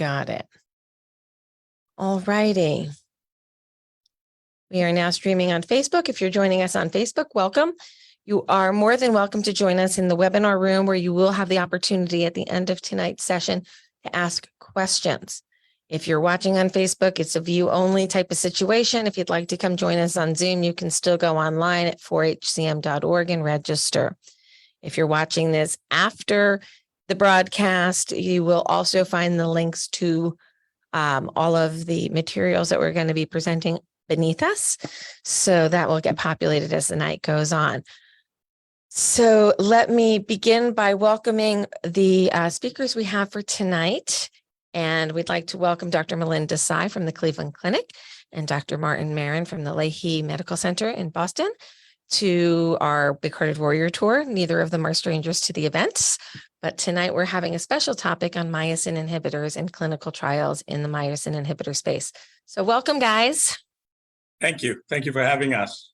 Got it. All righty. We are now streaming on Facebook. If you're joining us on Facebook, welcome. You are more than welcome to join us in the webinar room, where you will have the opportunity at the end of tonight's session to ask questions. If you're watching on Facebook, it's a view only type of situation. If you'd like to come join us on Zoom, you can still go online at 4hcm.org and register. If you're watching this after the broadcast, you will also find the links to all of the materials that we're going to be presenting beneath us. So that will get populated as the night goes on. So let me begin by welcoming the speakers we have for tonight. And we'd like to welcome Dr. Melinda Desai from the Cleveland Clinic and Dr. Martin Marin from the Leahy Medical Center in Boston to our Bighearted Warrior Tour. Neither of them are strangers to the events, but tonight we're having a special topic on myosin inhibitors and clinical trials in the myosin inhibitor space. So welcome, guys. Thank you. Thank you for having us.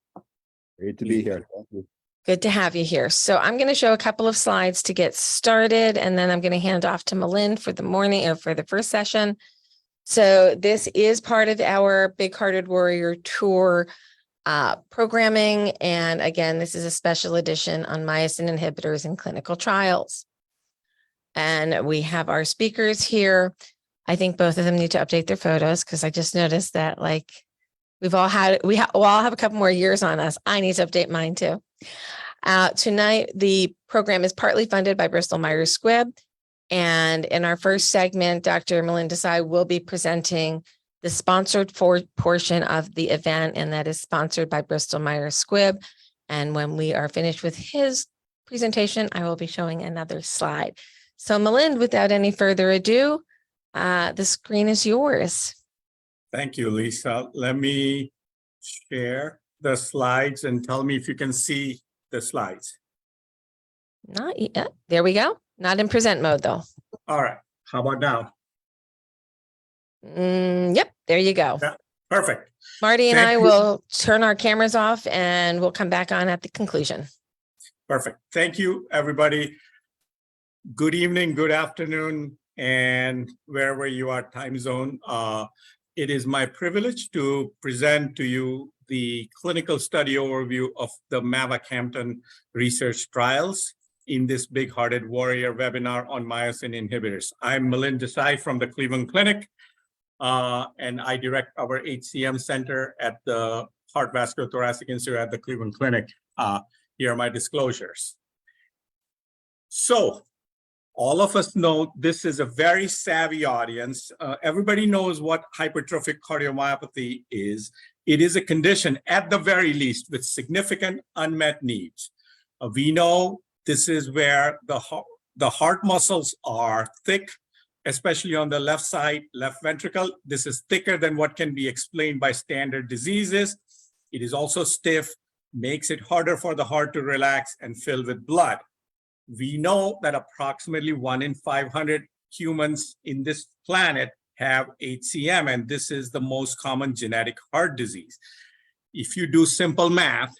Great to be here. Thank you. Good to have you here. So I'm going to show a couple of slides to get started, and then I'm going to hand off to Melinda for the morning or for the first session. So this is part of our Bighearted Warrior Tour programming. And again, this is a special edition on myosin inhibitors and clinical trials. And we have our speakers here. I think both of them need to update their photos, because I just noticed that like we all have a couple more years on us. I need to update mine too. Tonight, the program is partly funded by Bristol Myers Squibb. And in our first segment, Dr. Melinda Desai will be presenting the sponsored portion of the event, and that is sponsored by Bristol Myers Squibb. And when we are finished with his presentation, I will be showing another slide. So Melinda, without any further ado, the screen is yours. Thank you, Lisa. Let me share the slides and tell me if you can see the slides. Not yet. There we go. Not in present mode though. All right. How about now? Yep. There you go. Yeah, perfect. Marty and Thank I you. will turn our cameras off and we'll come back on at the conclusion. Perfect. Thank you, everybody. Good evening, good afternoon, and wherever you are time zone. It is my privilege to present to you the clinical study overview of the mavacamten research trials in this Bighearted Warrior webinar on myosin inhibitors. I'm Melinda Desai from the Cleveland Clinic, and I direct our HCM center at the Heart Vascular Thoracic Institute at the Cleveland Clinic. Here are my disclosures. So, all of us know this is a very savvy audience. Everybody knows what hypertrophic cardiomyopathy is. It is a condition, at the very least, with significant unmet needs. We know this is where the heart muscles are thick, especially on the left side, left ventricle. This is thicker than what can be explained by standard diseases. It is also stiff, makes it harder for the heart to relax and fill with blood. We know that approximately 1 in 500 humans in this planet have HCM, and this is the most common genetic heart disease. If you do simple math,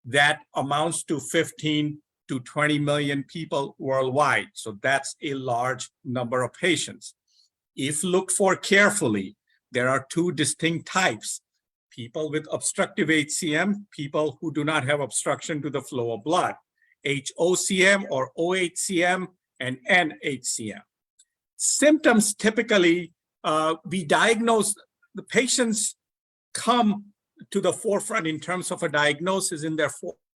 that amounts to 15 to 20 million people worldwide. So that's a large number of patients. If looked for carefully, there are two distinct types: people with obstructive HCM, people who do not have obstruction to the flow of blood. HOCM or OHCM and NHCM. Symptoms typically, we diagnose, the patients come to the forefront in terms of a diagnosis in their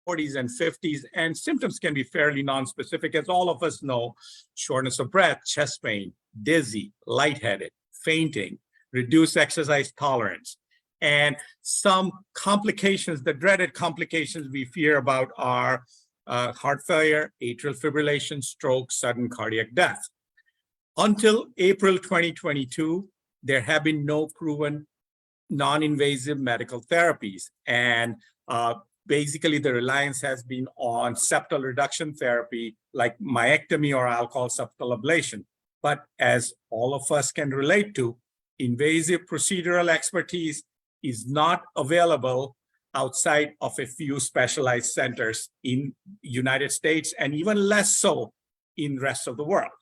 40s and 50s, and symptoms can be fairly nonspecific, as all of us know: shortness of breath, chest pain, dizzy, lightheaded, fainting, reduced exercise tolerance. And some complications, the dreaded complications we fear about are heart failure, atrial fibrillation, stroke, sudden cardiac death. Until April 2022, there have been no proven non-invasive medical therapies. And basically the reliance has been on septal reduction therapy like myectomy or alcohol septal ablation. But as all of us can relate to, invasive procedural expertise is not available outside of a few specialized centers in the United States, and even less so in the rest of the world.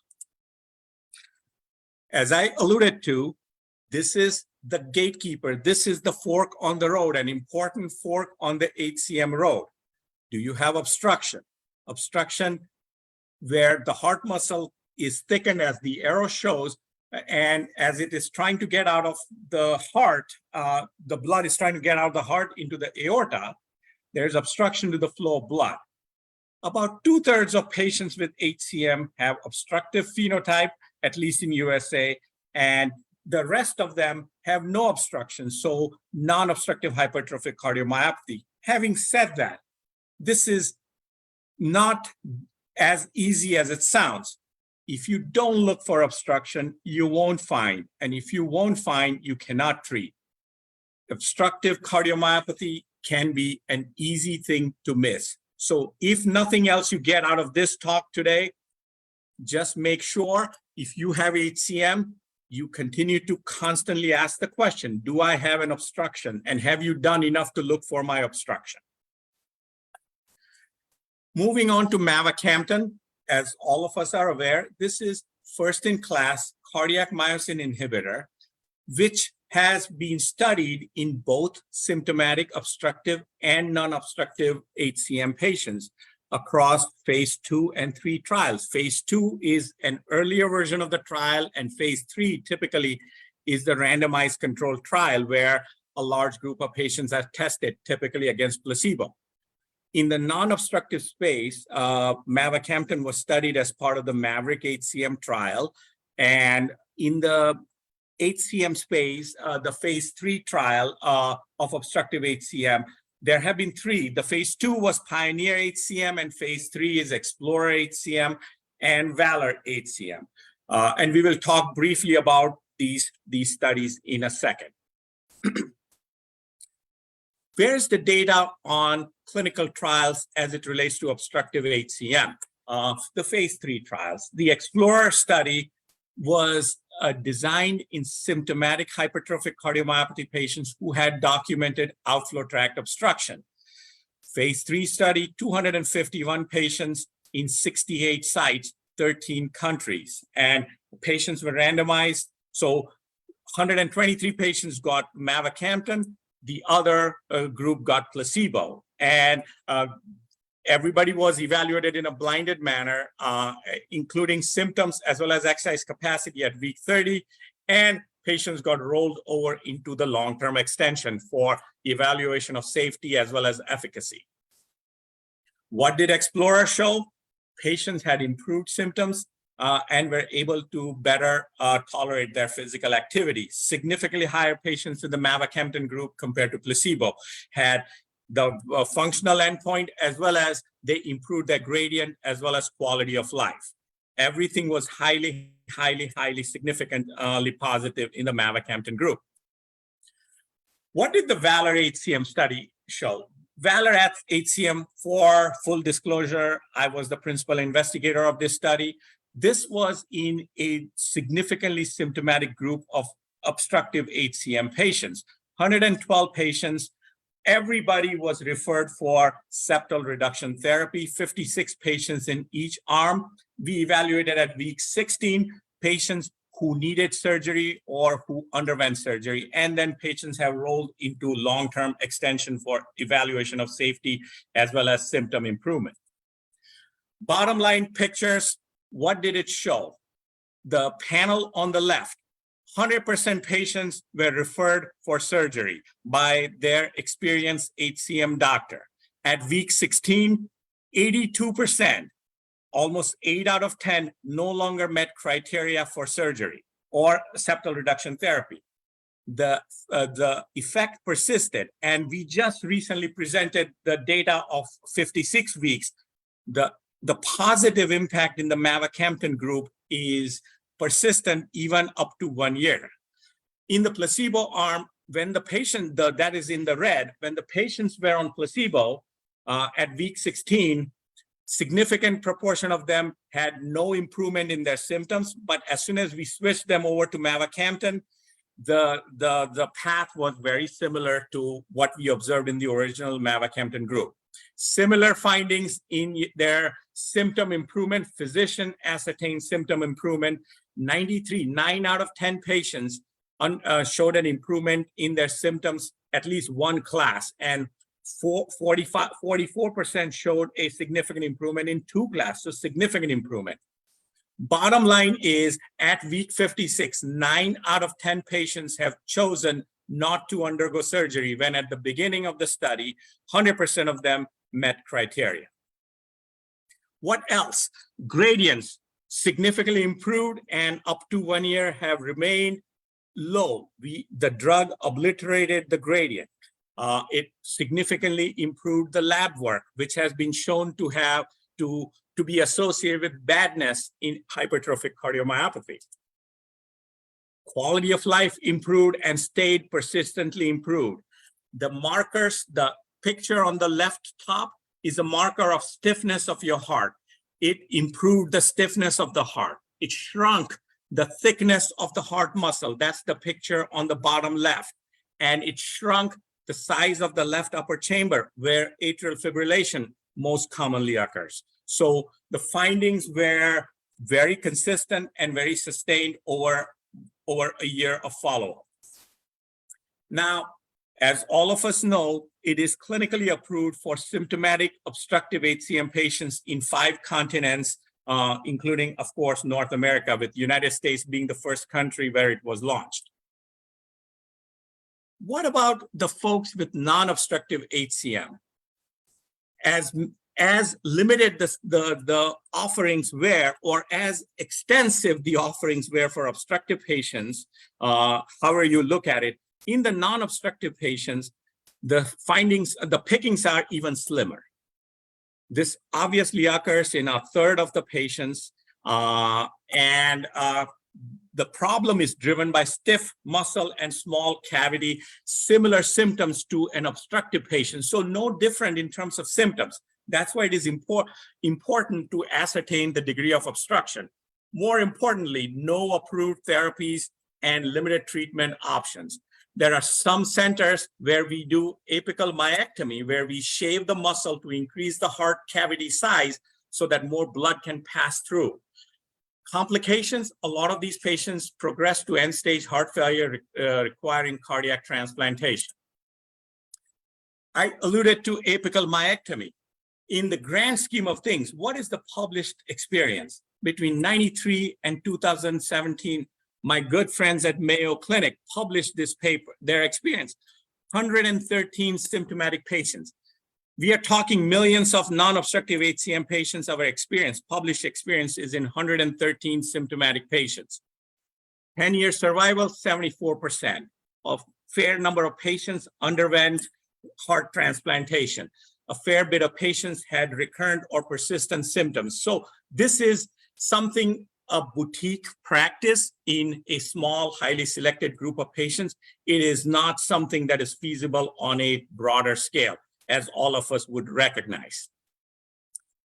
As I alluded to, this is the gatekeeper. This is the fork on the road, an important fork on the HCM road. Do you have obstruction? Obstruction where the heart muscle is thickened as the arrow shows, and as it is trying to get out of the heart, the blood is trying to get out of the heart into the aorta. There's obstruction to the flow of blood. About 2/3 of patients with HCM have obstructive phenotype, at least in USA, and the rest of them have no obstruction, so non-obstructive hypertrophic cardiomyopathy. Having said that, this is not as easy as it sounds. If you don't look for obstruction, you won't find, and if you won't find, you cannot treat. Obstructive cardiomyopathy can be an easy thing to miss. So if nothing else you get out of this talk today, just make sure if you have HCM, you continue to constantly ask the question, do I have an obstruction? And have you done enough to look for my obstruction? Moving on to mavacamten, as all of us are aware, this is first-in-class cardiac myosin inhibitor, which has been studied in both symptomatic obstructive and non-obstructive HCM patients across phase 2 and 3 trials. Phase 2 is an earlier version of the trial, and phase 3 typically is the randomized controlled trial where a large group of patients are tested, typically against placebo. In the non-obstructive space, mavacamten was studied as part of the Maverick HCM trial, and in the HCM space, the phase 3 trial of obstructive HCM, there have been 3. The phase 2 was Pioneer HCM, and phase 3 is Explorer HCM and Valor HCM. And we will talk briefly about these studies in a second. Where's the data on clinical trials as it relates to obstructive HCM? The phase 3 trials. The Explorer study was designed in symptomatic hypertrophic cardiomyopathy patients who had documented outflow tract obstruction. Phase 3 study, 251 patients in 68 sites, 13 countries, and patients were randomized. So 123 patients got mavacamten, the other group got placebo, and everybody was evaluated in a blinded manner, including symptoms as well as exercise capacity at week 30, and patients got rolled over into the long-term extension for evaluation of safety as well as efficacy. What did Explorer show? Patients had improved symptoms and were able to better tolerate their physical activity. Significantly higher patients in the mavacamten group compared to placebo had the functional endpoint, as well as they improved their gradient as well as quality of life. Everything was highly significantly positive in the mavacamten group. What did the Valor HCM study show? Valor HCM, for full disclosure, I was the principal investigator of this study. This was in a significantly symptomatic group of obstructive HCM patients, 112 patients. Everybody was referred for septal reduction therapy, 56 patients in each arm. We evaluated at week 16 patients who needed surgery or who underwent surgery, and then patients have rolled into long-term extension for evaluation of safety as well as symptom improvement. Bottom line pictures, what did it show? The panel on the left, 100% patients were referred for surgery by their experienced HCM doctor. At week 16, 82%, almost 8 out of 10, no longer met criteria for surgery or septal reduction therapy. The effect persisted, and we just recently presented the data of 56 weeks. The positive impact in the mavacamten group is persistent even up to 1 year. In the placebo arm, when the patient, that is in the red, when the patients were on placebo at week 16, significant proportion of them had no improvement in their symptoms, but as soon as we switched them over to mavacamten, the path was very similar to what we observed in the original mavacamten group. Similar findings in their symptom improvement, physician ascertained symptom improvement, 9 out of 10 patients showed an improvement in their symptoms, at least one class, and 44% showed a significant improvement in two classes, so significant improvement. Bottom line is at week 56, 9 out of 10 patients have chosen not to undergo surgery when at the beginning of the study, 100% of them met criteria. What else? Gradients significantly improved and up to 1 year have remained low. The drug obliterated the gradient. It significantly improved the lab work, which has been shown to have to be associated with badness in hypertrophic cardiomyopathy. Quality of life improved and stayed persistently improved. The markers, the picture on the left top is a marker of stiffness of your heart. It improved the stiffness of the heart. It shrunk the thickness of the heart muscle. That's the picture on the bottom left. And it shrunk the size of the left upper chamber where atrial fibrillation most commonly occurs. So the findings were very consistent and very sustained over a year of follow-up. Now, as all of us know, it is clinically approved for symptomatic obstructive HCM patients in 5 continents, including, of course, North America, with United States being the first country where it was launched. What about the folks with non-obstructive HCM? As limited the offerings were, or as extensive the offerings were for obstructive patients, however you look at it, in the non-obstructive patients, the findings, the pickings are even slimmer. This obviously occurs in 1/3 of the patients, and the problem is driven by stiff muscle and small cavity, similar symptoms to an obstructive patient, so no different in terms of symptoms. That's why it is important to ascertain the degree of obstruction. More importantly, no approved therapies and limited treatment options. There are some centers where we do apical myectomy, where we shave the muscle to increase the heart cavity size so that more blood can pass through. Complications, a lot of these patients progress to end-stage heart failure requiring cardiac transplantation. I alluded to apical myectomy. In the grand scheme of things, what is the published experience? Between 93 and 2017, my good friends at Mayo Clinic published this paper, their experience, 113 symptomatic patients. We are talking millions of non-obstructive HCM patients. Our experience, published experience, is in 113 symptomatic patients. 10-year survival, 74%. A fair number of patients underwent heart transplantation. A fair bit of patients had recurrent or persistent symptoms. So this is something, a boutique practice in a small, highly selected group of patients. It is not something that is feasible on a broader scale, as all of us would recognize.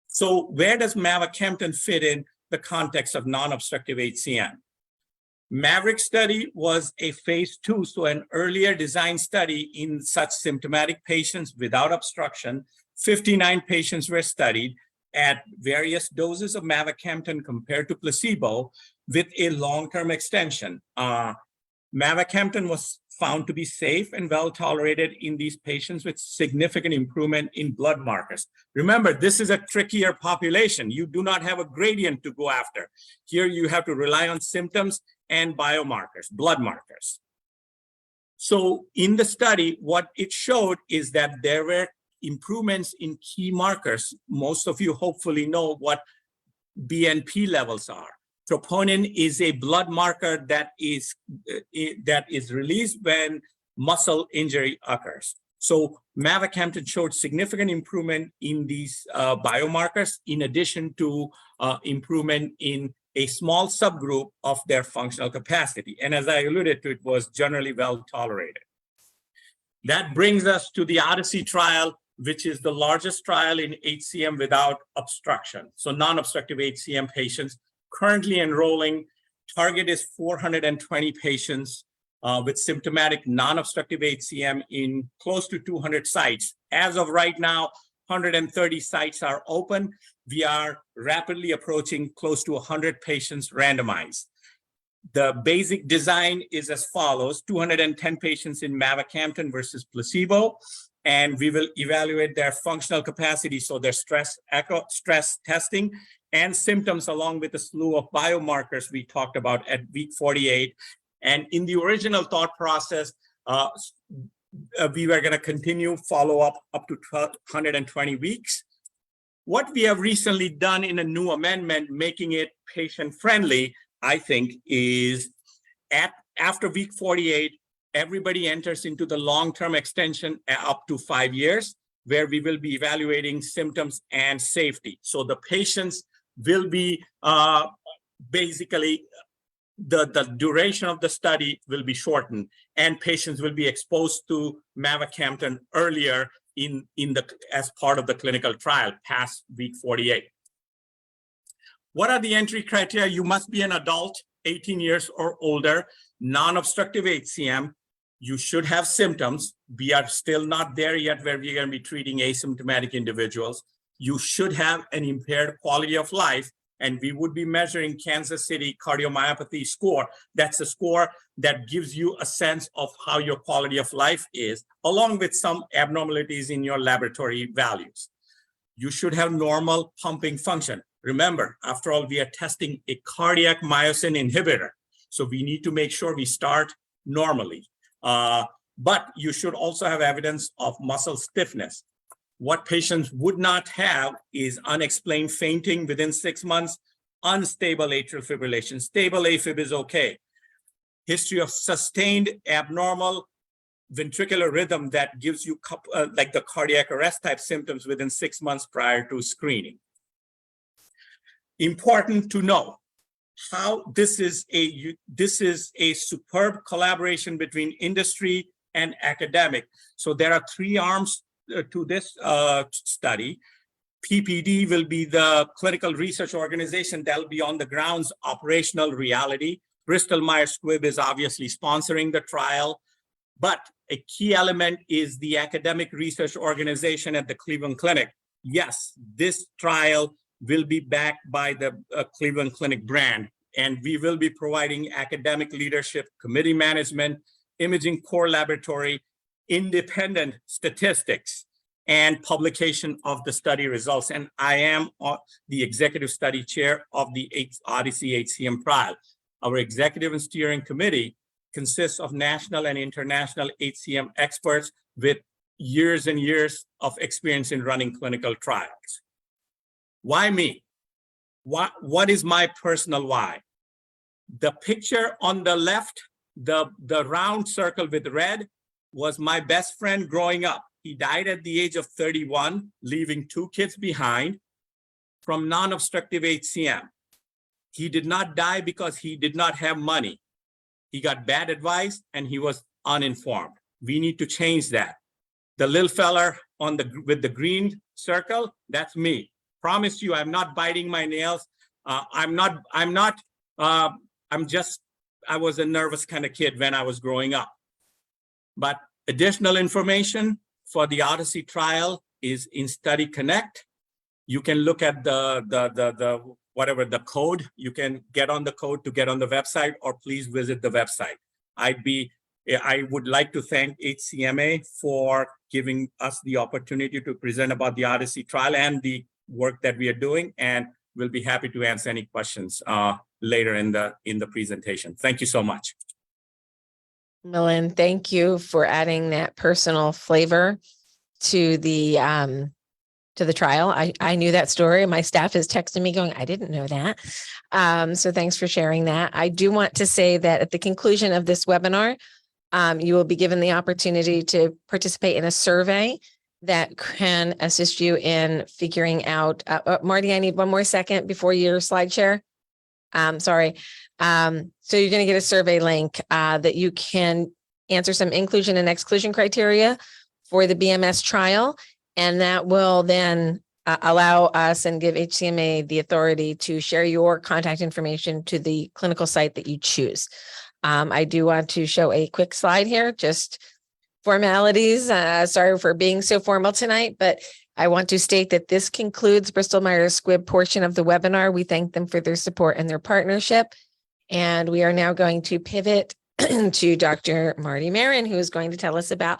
So where does mavacamten fit in the context of non-obstructive HCM? Maverick study was a phase 2, so an earlier design study in such symptomatic patients without obstruction. 59 patients were studied at various doses of mavacamten compared to placebo with a long-term extension. Mavacamten was found to be safe and well tolerated in these patients with significant improvement in blood markers. Remember, this is a trickier population. You do not have a gradient to go after. Here you have to rely on symptoms and biomarkers, blood markers. So in the study, what it showed is that there were improvements in key markers. Most of you hopefully know what BNP levels are. Troponin is a blood marker that is released when muscle injury occurs. So mavacamten showed significant improvement in these biomarkers, in addition to improvement in a small subgroup of their functional capacity. And as I alluded to, it was generally well tolerated. That brings us to the Odyssey trial, which is the largest trial in HCM without obstruction. So non-obstructive HCM patients currently enrolling. Target is 420 patients with symptomatic non-obstructive HCM in close to 200 sites. As of right now, 130 sites are open. We are rapidly approaching close to 100 patients randomized. The basic design is as follows: 210 patients in mavacamten versus placebo, and we will evaluate their functional capacity, so their stress testing and symptoms, along with a slew of biomarkers we talked about at week 48. And in the original thought process, we were going to continue follow up to 120 weeks. What we have recently done in a new amendment, making it patient friendly, I think, is after week 48, everybody enters into the long-term extension up to 5 years, where we will be evaluating symptoms and safety. So the patients will be basically, the duration of the study will be shortened, and patients will be exposed to mavacamten earlier as part of the clinical trial past week 48. What are the entry criteria? You must be an adult, 18 years or older, non-obstructive HCM. You should have symptoms. We are still not there yet where we're going to be treating asymptomatic individuals. You should have an impaired quality of life, and we would be measuring Kansas City cardiomyopathy score. That's a score that gives you a sense of how your quality of life is, along with some abnormalities in your laboratory values. You should have normal pumping function. Remember, after all, we are testing a cardiac myosin inhibitor, so we need to make sure we start normally. But you should also have evidence of muscle stiffness. What patients would not have is unexplained fainting within 6 months, unstable atrial fibrillation. Stable AFib is okay. History of sustained abnormal ventricular rhythm that gives you like the cardiac arrest type symptoms within 6 months prior to screening. Important to know how this is a superb collaboration between industry and academic. So there are 3 arms to this study. PPD will be the clinical research organization that will be on the ground's operational reality. Bristol Myers Squibb is obviously sponsoring the trial, but a key element is the academic research organization at the Cleveland Clinic. Yes, this trial will be backed by the Cleveland Clinic brand, and we will be providing academic leadership, committee management, imaging core laboratory, independent statistics, and publication of the study results. And I am the executive study chair of the Odyssey HCM trial. Our executive and steering committee consists of national and international HCM experts with years and years of experience in running clinical trials. Why me? What is my personal why? The picture on the left, the round circle with red, was my best friend growing up. He died at the age of 31, leaving 2 kids behind from non-obstructive HCM. He did not die because he did not have money. He got bad advice and he was uninformed. We need to change that. The little fella with the green circle, that's me. Promise you, I'm not biting my nails. I was a nervous kind of kid when I was growing up. But additional information for the Odyssey trial is in Study Connect. You can look at whatever the code, you can get on the code to get on the website, or please visit the website. I would like to thank HCMA for giving us the opportunity to present about the Odyssey trial and the work that we are doing, and we'll be happy to answer any questions later in the presentation. Thank you so much. Milind, thank you for adding that personal flavor to the trial. I knew that story. My staff is texting me going, I didn't know that. So thanks for sharing that. I do want to say that at the conclusion of this webinar, you will be given the opportunity to participate in a survey that can assist you in figuring out, Marty, I need 1 more second before your slide share. Sorry. So you're going to get a survey link that you can answer some inclusion and exclusion criteria for the BMS trial. And that will then allow us and give HCMA the authority to share your contact information to the clinical site that you choose. I do want to show a quick slide here, just formalities. Sorry for being so formal tonight, but I want to state that this concludes Bristol Myers Squibb portion of the webinar. We thank them for their support and their partnership. And we are now going to pivot to Dr. Marty Marin, who is going to tell us about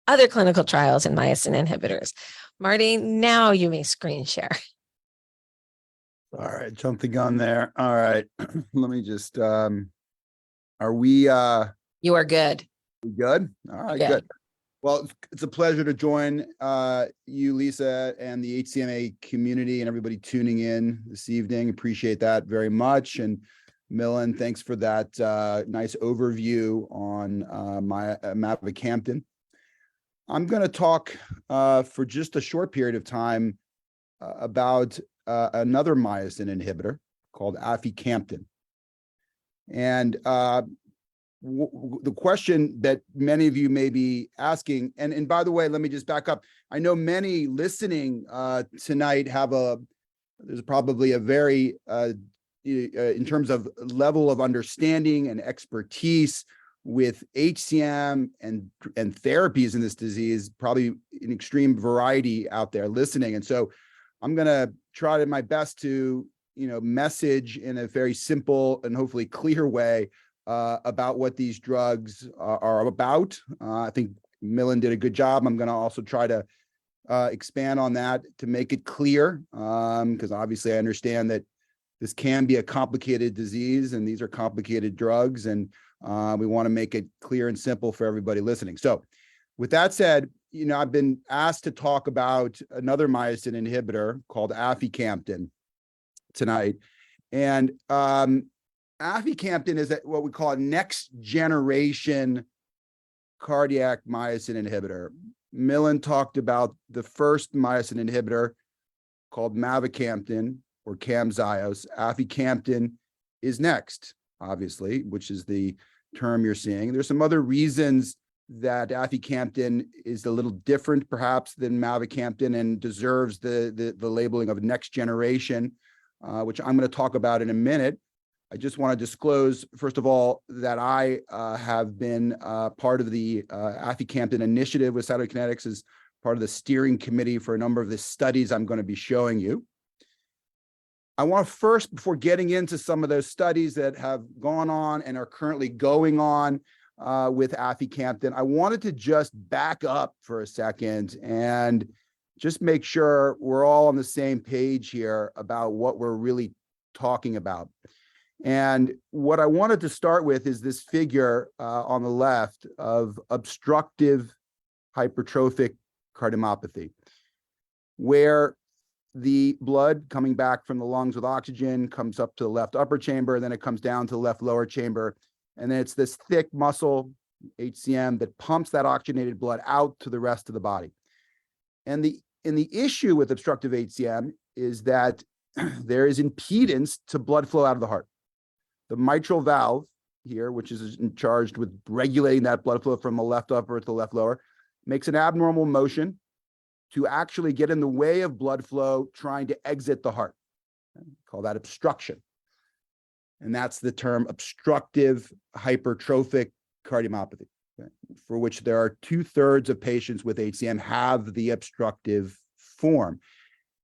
other clinical trials in myosin inhibitors. Marty, now you may screen share. All right, jump the gun there. All right, let me just, are we You are good. good? All right, Good. good. Well, it's a pleasure to join you, Lisa, and the HCMA community and everybody tuning in this evening. Appreciate that very much. And Millen, thanks for that nice overview on mavacamten. I'm going to talk for just a short period of time about another myosin inhibitor called aficamten. And the question that many of you may be asking, and by the way, let me just back up. I know many listening tonight there's probably a very, in terms of level of understanding and expertise with HCM and therapies in this disease, probably an extreme variety out there listening. And so I'm going to try my best to, message in a very simple and hopefully clear way about what these drugs are about. I think Millen did a good job. I'm going to also try to expand on that to make it clear, because obviously I understand that this can be a complicated disease and these are complicated drugs, and we want to make it clear and simple for everybody listening. So with that said, I've been asked to talk about another myosin inhibitor called aficamten tonight. And aficamten is what we call a next generation cardiac myosin inhibitor. Millen talked about the first myosin inhibitor called mavacamten or Camzyos. Aficamten is next, obviously, which is the term you're seeing. There's some other reasons that aficamten is a little different, perhaps, than mavacamten and deserves the labeling of next generation, which I'm going to talk about in a minute. I just want to disclose, first of all, that I have been part of the aficamten initiative with Cytokinetics as part of the steering committee for a number of the studies I'm going to be showing you. I want to first, before getting into some of those studies that have gone on and are currently going on with aficamten, I wanted to just back up for a second and just make sure we're all on the same page here about what we're really talking about. And what I wanted to start with is this figure on the left of obstructive hypertrophic cardiomyopathy, where the blood coming back from the lungs with oxygen comes up to the left upper chamber, and then it comes down to the left lower chamber. And then it's this thick muscle, HCM, that pumps that oxygenated blood out to the rest of the body. And the issue with obstructive HCM is that there is impedance to blood flow out of the heart. The mitral valve here, which is charged with regulating that blood flow from the left upper to the left lower, makes an abnormal motion to actually get in the way of blood flow trying to exit the heart. Call that obstruction. And that's the term obstructive hypertrophic cardiomyopathy, for which there are 2/3 of patients with HCM have the obstructive form.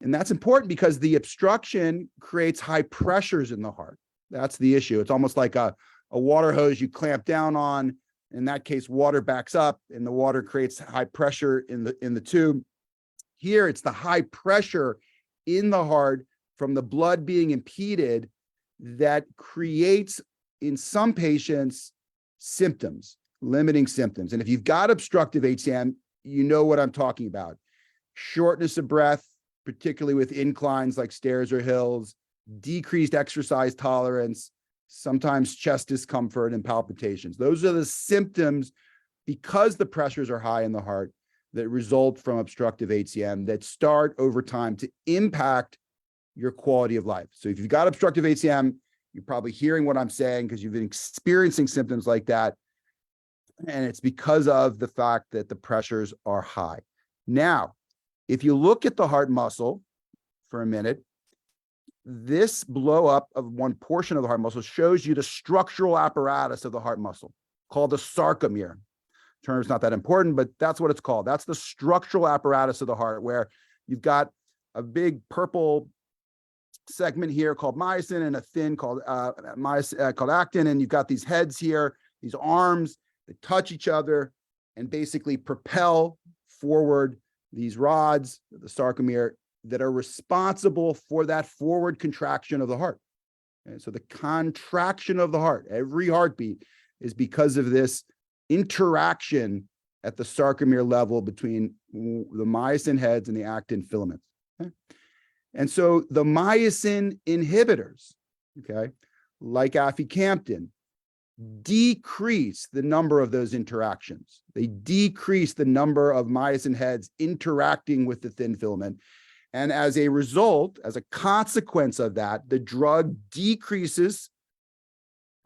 And that's important because the obstruction creates high pressures in the heart. That's the issue. It's almost like a water hose you clamp down on. In that case, water backs up and the water creates high pressure in the tube. Here, it's the high pressure in the heart from the blood being impeded that creates, in some patients, symptoms, limiting symptoms. And if you've got obstructive HCM, you know what I'm talking about. Shortness of breath, particularly with inclines like stairs or hills, decreased exercise tolerance, sometimes chest discomfort and palpitations. Those are the symptoms, because the pressures are high in the heart, that result from obstructive HCM that start over time to impact your quality of life. So if you've got obstructive HCM, you're probably hearing what I'm saying because you've been experiencing symptoms like that. And it's because of the fact that the pressures are high. Now, if you look at the heart muscle for a minute, this blow up of one portion of the heart muscle shows you the structural apparatus of the heart muscle called the sarcomere. Term's not that important, but that's what it's called. That's the structural apparatus of the heart, where you've got a big purple segment here called myosin and a fin called called actin. And you've got these heads here, these arms that touch each other and basically propel forward these rods, the sarcomere, that are responsible for that forward contraction of the heart. And so the contraction of the heart, every heartbeat, is because of this interaction at the sarcomere level between the myosin heads and the actin filaments. Okay? And so the myosin inhibitors, okay, like aficamten, decrease the number of those interactions. They decrease the number of myosin heads interacting with the thin filament. And as a result, as a consequence of that, the drug decreases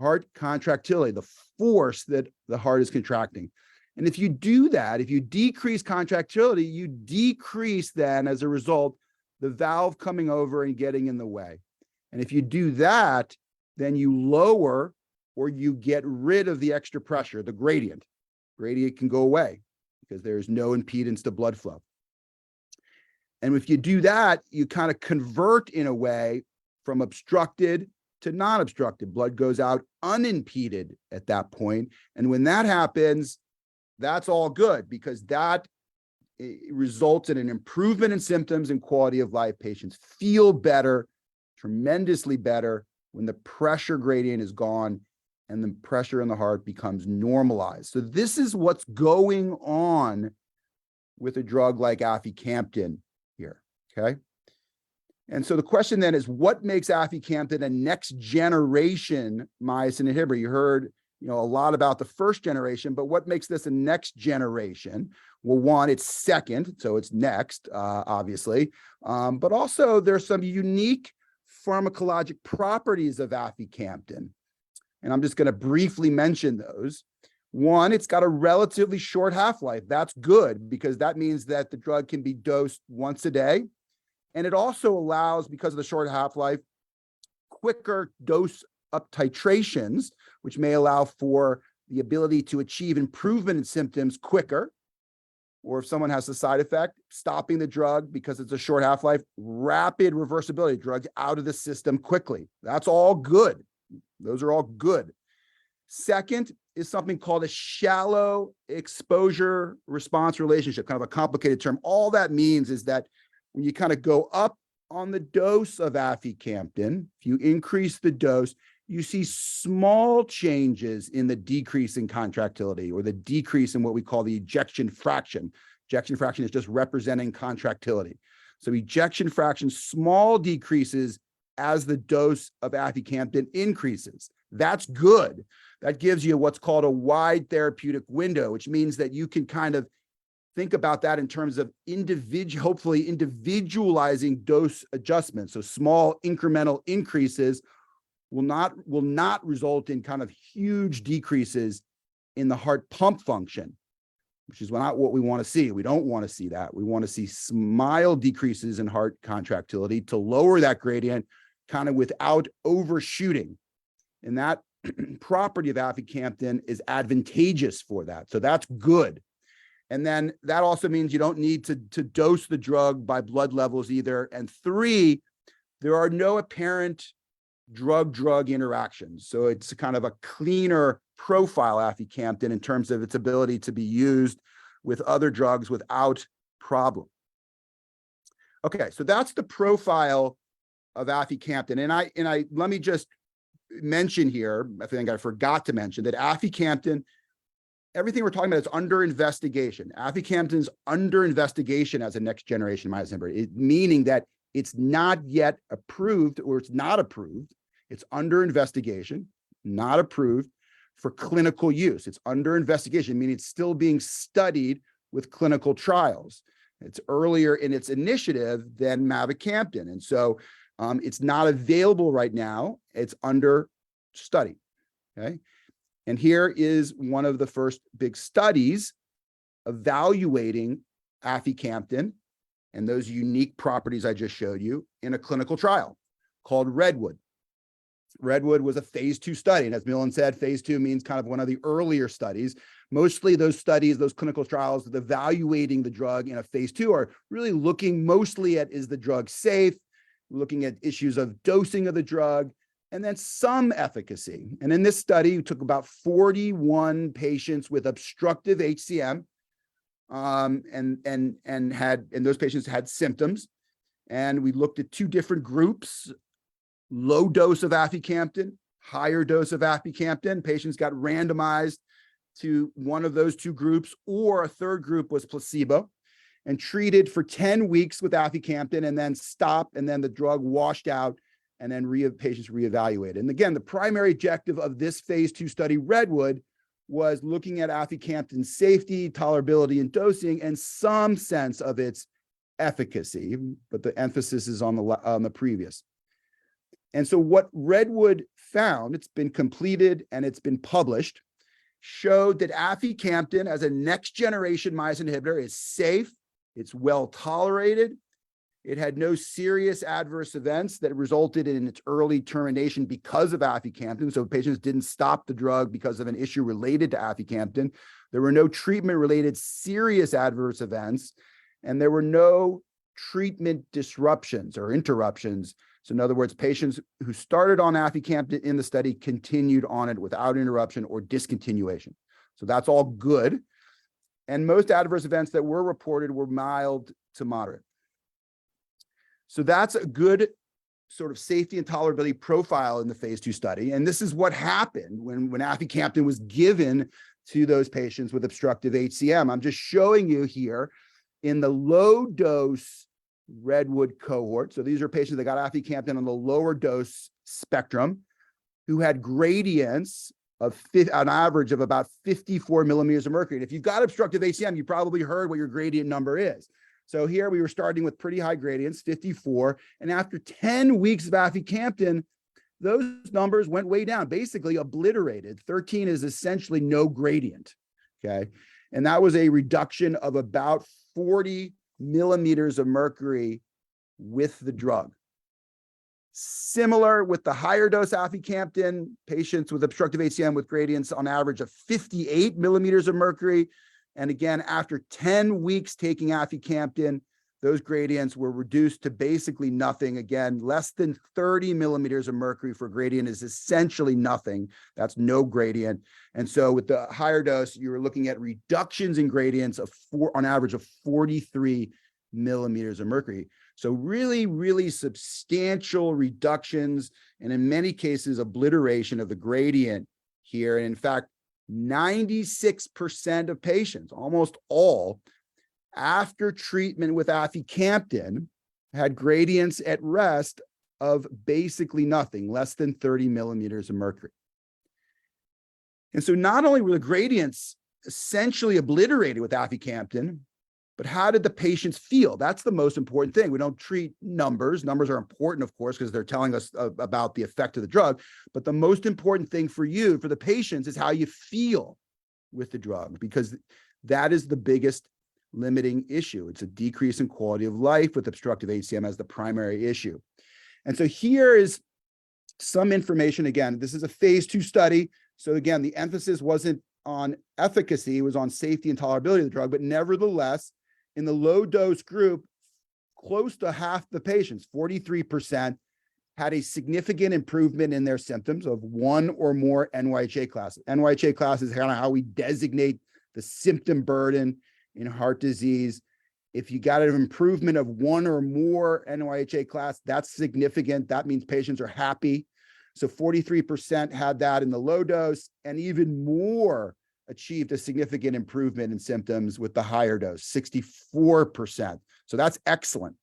heart contractility, the force that the heart is contracting. And if you do that, if you decrease contractility, you decrease then, as a result, the valve coming over and getting in the way. And if you do that, then you lower or you get rid of the extra pressure, the gradient. Gradient can go away because there's no impedance to blood flow. And if you do that, you kind of convert in a way from obstructed to non-obstructed. Blood goes out unimpeded at that point. And when that happens, that's all good because that results in an improvement in symptoms and quality of life. Patients feel better, tremendously better, when the pressure gradient is gone and the pressure in the heart becomes normalized. So this is what's going on with a drug like aficamten here, okay? And so the question then is, what makes aficamten a next generation myosin inhibitor? You heard, a lot about the first generation, but what makes this a next generation? Well, one, it's second, so it's next, obviously, but also there's some unique pharmacologic properties of aficamten. And I'm just going to briefly mention those. One, it's got a relatively short half-life. That's good because that means that the drug can be dosed once a day. And it also allows, because of the short half-life, quicker dose up titrations, which may allow for the ability to achieve improvement in symptoms quicker. Or if someone has a side effect, stopping the drug because it's a short half-life, rapid reversibility, drugs out of the system quickly. That's all good. Those are all good. Second is something called a shallow exposure response relationship, kind of a complicated term. All that means is that when you kind of go up on the dose of aficamten, if you increase the dose, you see small changes in the decrease in contractility or the decrease in what we call the ejection fraction. Ejection fraction is just representing contractility. So ejection fraction, small decreases as the dose of aficamten increases. That's good. That gives you what's called a wide therapeutic window, which means that you can kind of think about that in terms of hopefully individualizing dose adjustments. So small incremental increases will not result in kind of huge decreases in the heart pump function, which is not what we want to see. We don't want to see that. We want to see mild decreases in heart contractility to lower that gradient kind of without overshooting. And that property of aficamten is advantageous for that. So that's good. And then that also means you don't need to dose the drug by blood levels either. And three, there are no apparent drug-drug interactions. So it's kind of a cleaner profile, aficamten, in terms of its ability to be used with other drugs without problem. Okay, so that's the profile of aficamten. And I let me just mention here, I think I forgot to mention that aficamten, everything we're talking about is under investigation. Aficamten is under investigation as a next generation myosin inhibitor, meaning that it's not yet approved or it's not approved. It's under investigation, not approved for clinical use. It's under investigation, meaning it's still being studied with clinical trials. It's earlier in its initiative than mavacamten. And so it's not available right now. It's under study, okay? And here is one of the first big studies evaluating aficamten and those unique properties I just showed you in a clinical trial called Redwood. Redwood was a phase 2 study. And as Milan said, phase 2 means kind of one of the earlier studies. Mostly those studies, those clinical trials evaluating the drug in a phase 2 are really looking mostly at, is the drug safe? looking at issues of dosing of the drug, and then some efficacy. And in this study, we took about 41 patients with obstructive HCM, and those patients had symptoms. And we looked at two different groups: low dose of aficamten, higher dose of aficamten. Patients got randomized to one of those two groups, or a third group was placebo, and treated for 10 weeks with aficamten, and then stopped, and then the drug washed out, and then patients reevaluated. And again, the primary objective of this phase 2 study, Redwood, was looking at aficamten's safety, tolerability, and dosing, and some sense of its efficacy, but the emphasis is on the previous. And so what Redwood found, it's been completed and it's been published, showed that aficamten as a next generation myosin inhibitor is safe, it's well tolerated, it had no serious adverse events that resulted in its early termination because of aficamten. So patients didn't stop the drug because of an issue related to aficamten. There were no treatment-related serious adverse events, and there were no treatment disruptions or interruptions. So in other words, patients who started on aficamten in the study continued on it without interruption or discontinuation. So that's all good. And most adverse events that were reported were mild to moderate. So that's a good sort of safety and tolerability profile in the phase 2 study. And this is what happened when aficamten was given to those patients with obstructive HCM. I'm just showing you here in the low dose Redwood cohort. So these are patients that got aficamten on the lower dose spectrum who had gradients of an average of about 54 millimeters of mercury. And if you've got obstructive HCM, you probably heard what your gradient number is. So here we were starting with pretty high gradients, 54. And after 10 weeks of aficamten, those numbers went way down, basically obliterated. 13 is essentially no gradient, okay? And that was a reduction of about 40 millimeters of mercury with the drug. Similar with the higher dose aficamten, patients with obstructive HCM with gradients on average of 58 millimeters of mercury. And again, after 10 weeks taking aficamten, those gradients were reduced to basically nothing. Again, less than 30 millimeters of mercury for gradient is essentially nothing. That's no gradient. And so with the higher dose, you were looking at reductions in gradients of on average of 43 millimeters of mercury. So really, really substantial reductions, and in many cases, obliteration of the gradient here. And in fact, 96% of patients, almost all, after treatment with aficamten had gradients at rest of basically nothing, less than 30 millimeters of mercury. And so not only were the gradients essentially obliterated with aficamten, but how did the patients feel? That's the most important thing. We don't treat numbers. Numbers are important, of course, because they're telling us about the effect of the drug. But the most important thing for you, for the patients, is how you feel with the drug, because that is the biggest limiting issue. It's a decrease in quality of life with obstructive HCM as the primary issue. And so here is some information. Again, this is a phase 2 study. So again, the emphasis wasn't on efficacy, it was on safety and tolerability of the drug. But nevertheless, in the low dose group, close to half the patients, 43%, had a significant improvement in their symptoms of one or more NYHA classes. NYHA class is kind of how we designate the symptom burden in heart disease. If you got an improvement of one or more NYHA class, that's significant. That means patients are happy. So 43% had that in the low dose, and even more achieved a significant improvement in symptoms with the higher dose, 64%. So that's excellent.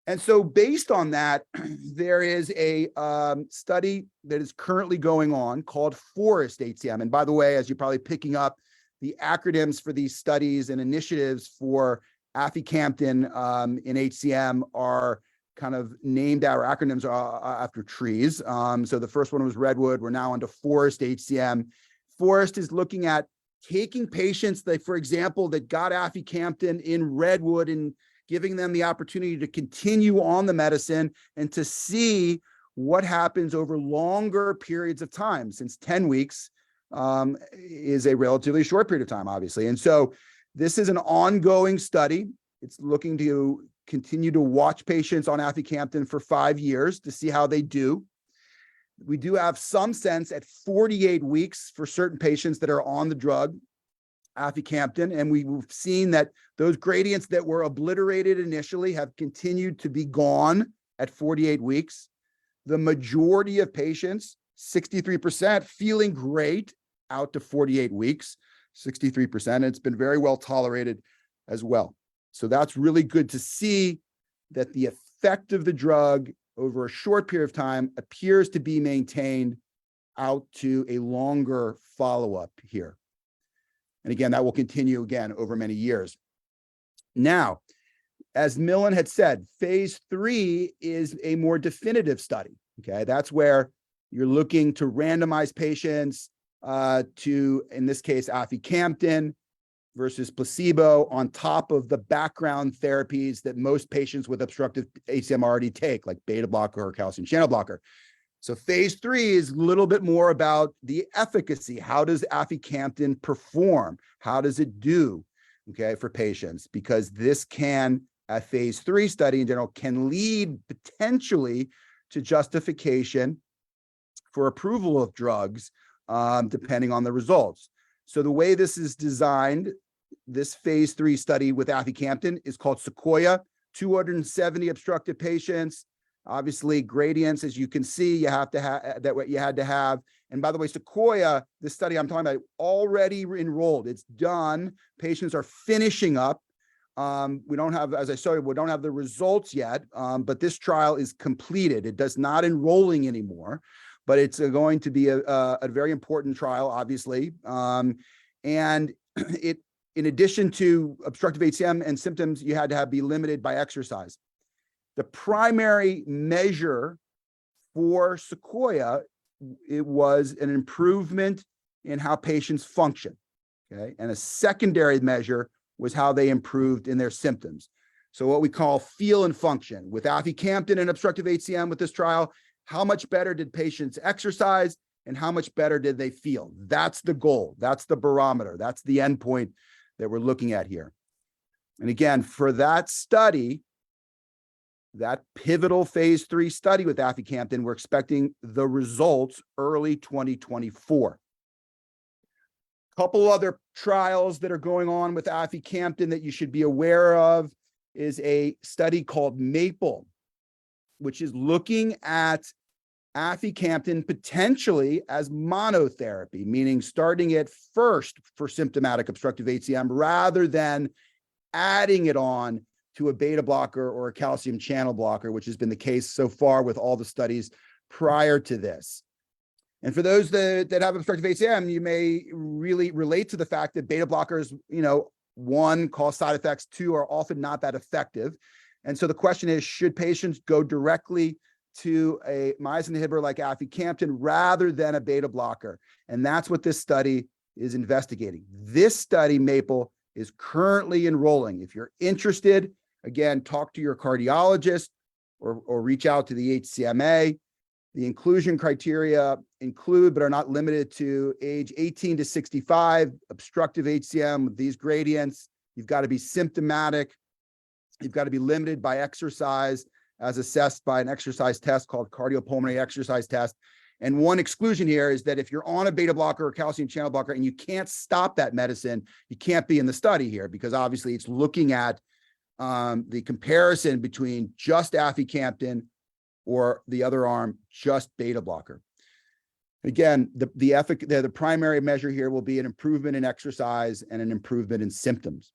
And so based on that, there is a study that is currently going on called Forest HCM. And by the way, as you're probably picking up, the acronyms for these studies and initiatives for aficamten in HCM are kind of named, our acronyms are after trees. So the first one was Redwood. We're now onto Forest HCM. Forest is looking at taking patients that, for example, that got aficamten in Redwood and giving them the opportunity to continue on the medicine and to see what happens over longer periods of time, since 10 weeks is a relatively short period of time, obviously. And so this is an ongoing study. It's looking to continue to watch patients on aficamten for 5 years to see how they do. We do have some sense at 48 weeks for certain patients that are on the drug, aficamten, and we've seen that those gradients that were obliterated initially have continued to be gone at 48 weeks. The majority of patients, 63%, feeling great out to 48 weeks, 63%. It's been very well tolerated as well. So that's really good to see that the effect of the drug over a short period of time appears to be maintained out to a longer follow-up here. And again, that will continue again over many years. Now, as Millen had said, phase 3 is a more definitive study. Okay, that's where you're looking to randomize patients to, in this case, aficamten versus placebo on top of the background therapies that most patients with obstructive HCM already take, like beta blocker or calcium channel blocker. So phase 3 is a little bit more about the efficacy. How does aficamten perform? How does it do, okay, for patients? Because this can, a phase 3 study in general, can lead potentially to justification for approval of drugs, depending on the results. So the way this is designed, this phase 3 study with aficamten is called Sequoia, 270 obstructive patients. Obviously, gradients, as you can see, you have to have that. What you had to have. And by the way, Sequoia, the study I'm talking about, already enrolled. It's done. Patients are finishing up. We don't have, as I said, we don't have the results yet, but this trial is completed. It does not enrolling anymore, but it's going to be a very important trial, obviously. And it, in addition to obstructive HCM and symptoms, you had to be limited by exercise. The primary measure for Sequoia, it was an improvement in how patients function, okay? And a secondary measure was how they improved in their symptoms. So what we call feel and function. With aficamten and obstructive HCM with this trial, how much better did patients exercise and how much better did they feel? That's the goal. That's the barometer. That's the endpoint that we're looking at here. And again, for that study, that pivotal phase 3 study with aficamten, we're expecting the results early 2024. Couple other trials that are going on with aficamten that you should be aware of is a study called MAPLE, which is looking at aficamten potentially as monotherapy, meaning starting it first for symptomatic obstructive HCM rather than adding it on to a beta blocker or a calcium channel blocker, which has been the case so far with all the studies prior to this. And for those that have obstructive HCM, you may really relate to the fact that beta blockers, one, cause side effects, two, are often not that effective. And so the question is, should patients go directly to a myosin inhibitor like aficamten rather than a beta blocker? And that's what this study is investigating. This study, MAPLE, is currently enrolling. If you're interested, again, talk to your cardiologist or reach out to the HCMA. The inclusion criteria include, but are not limited to, age 18 to 65, obstructive HCM with these gradients. You've got to be symptomatic. You've got to be limited by exercise as assessed by an exercise test called cardiopulmonary exercise test. And one exclusion here is that if you're on a beta blocker or calcium channel blocker and you can't stop that medicine, you can't be in the study here, because obviously it's looking at the comparison between just aficamten or the other arm, just beta blocker. Again, the primary measure here will be an improvement in exercise and an improvement in symptoms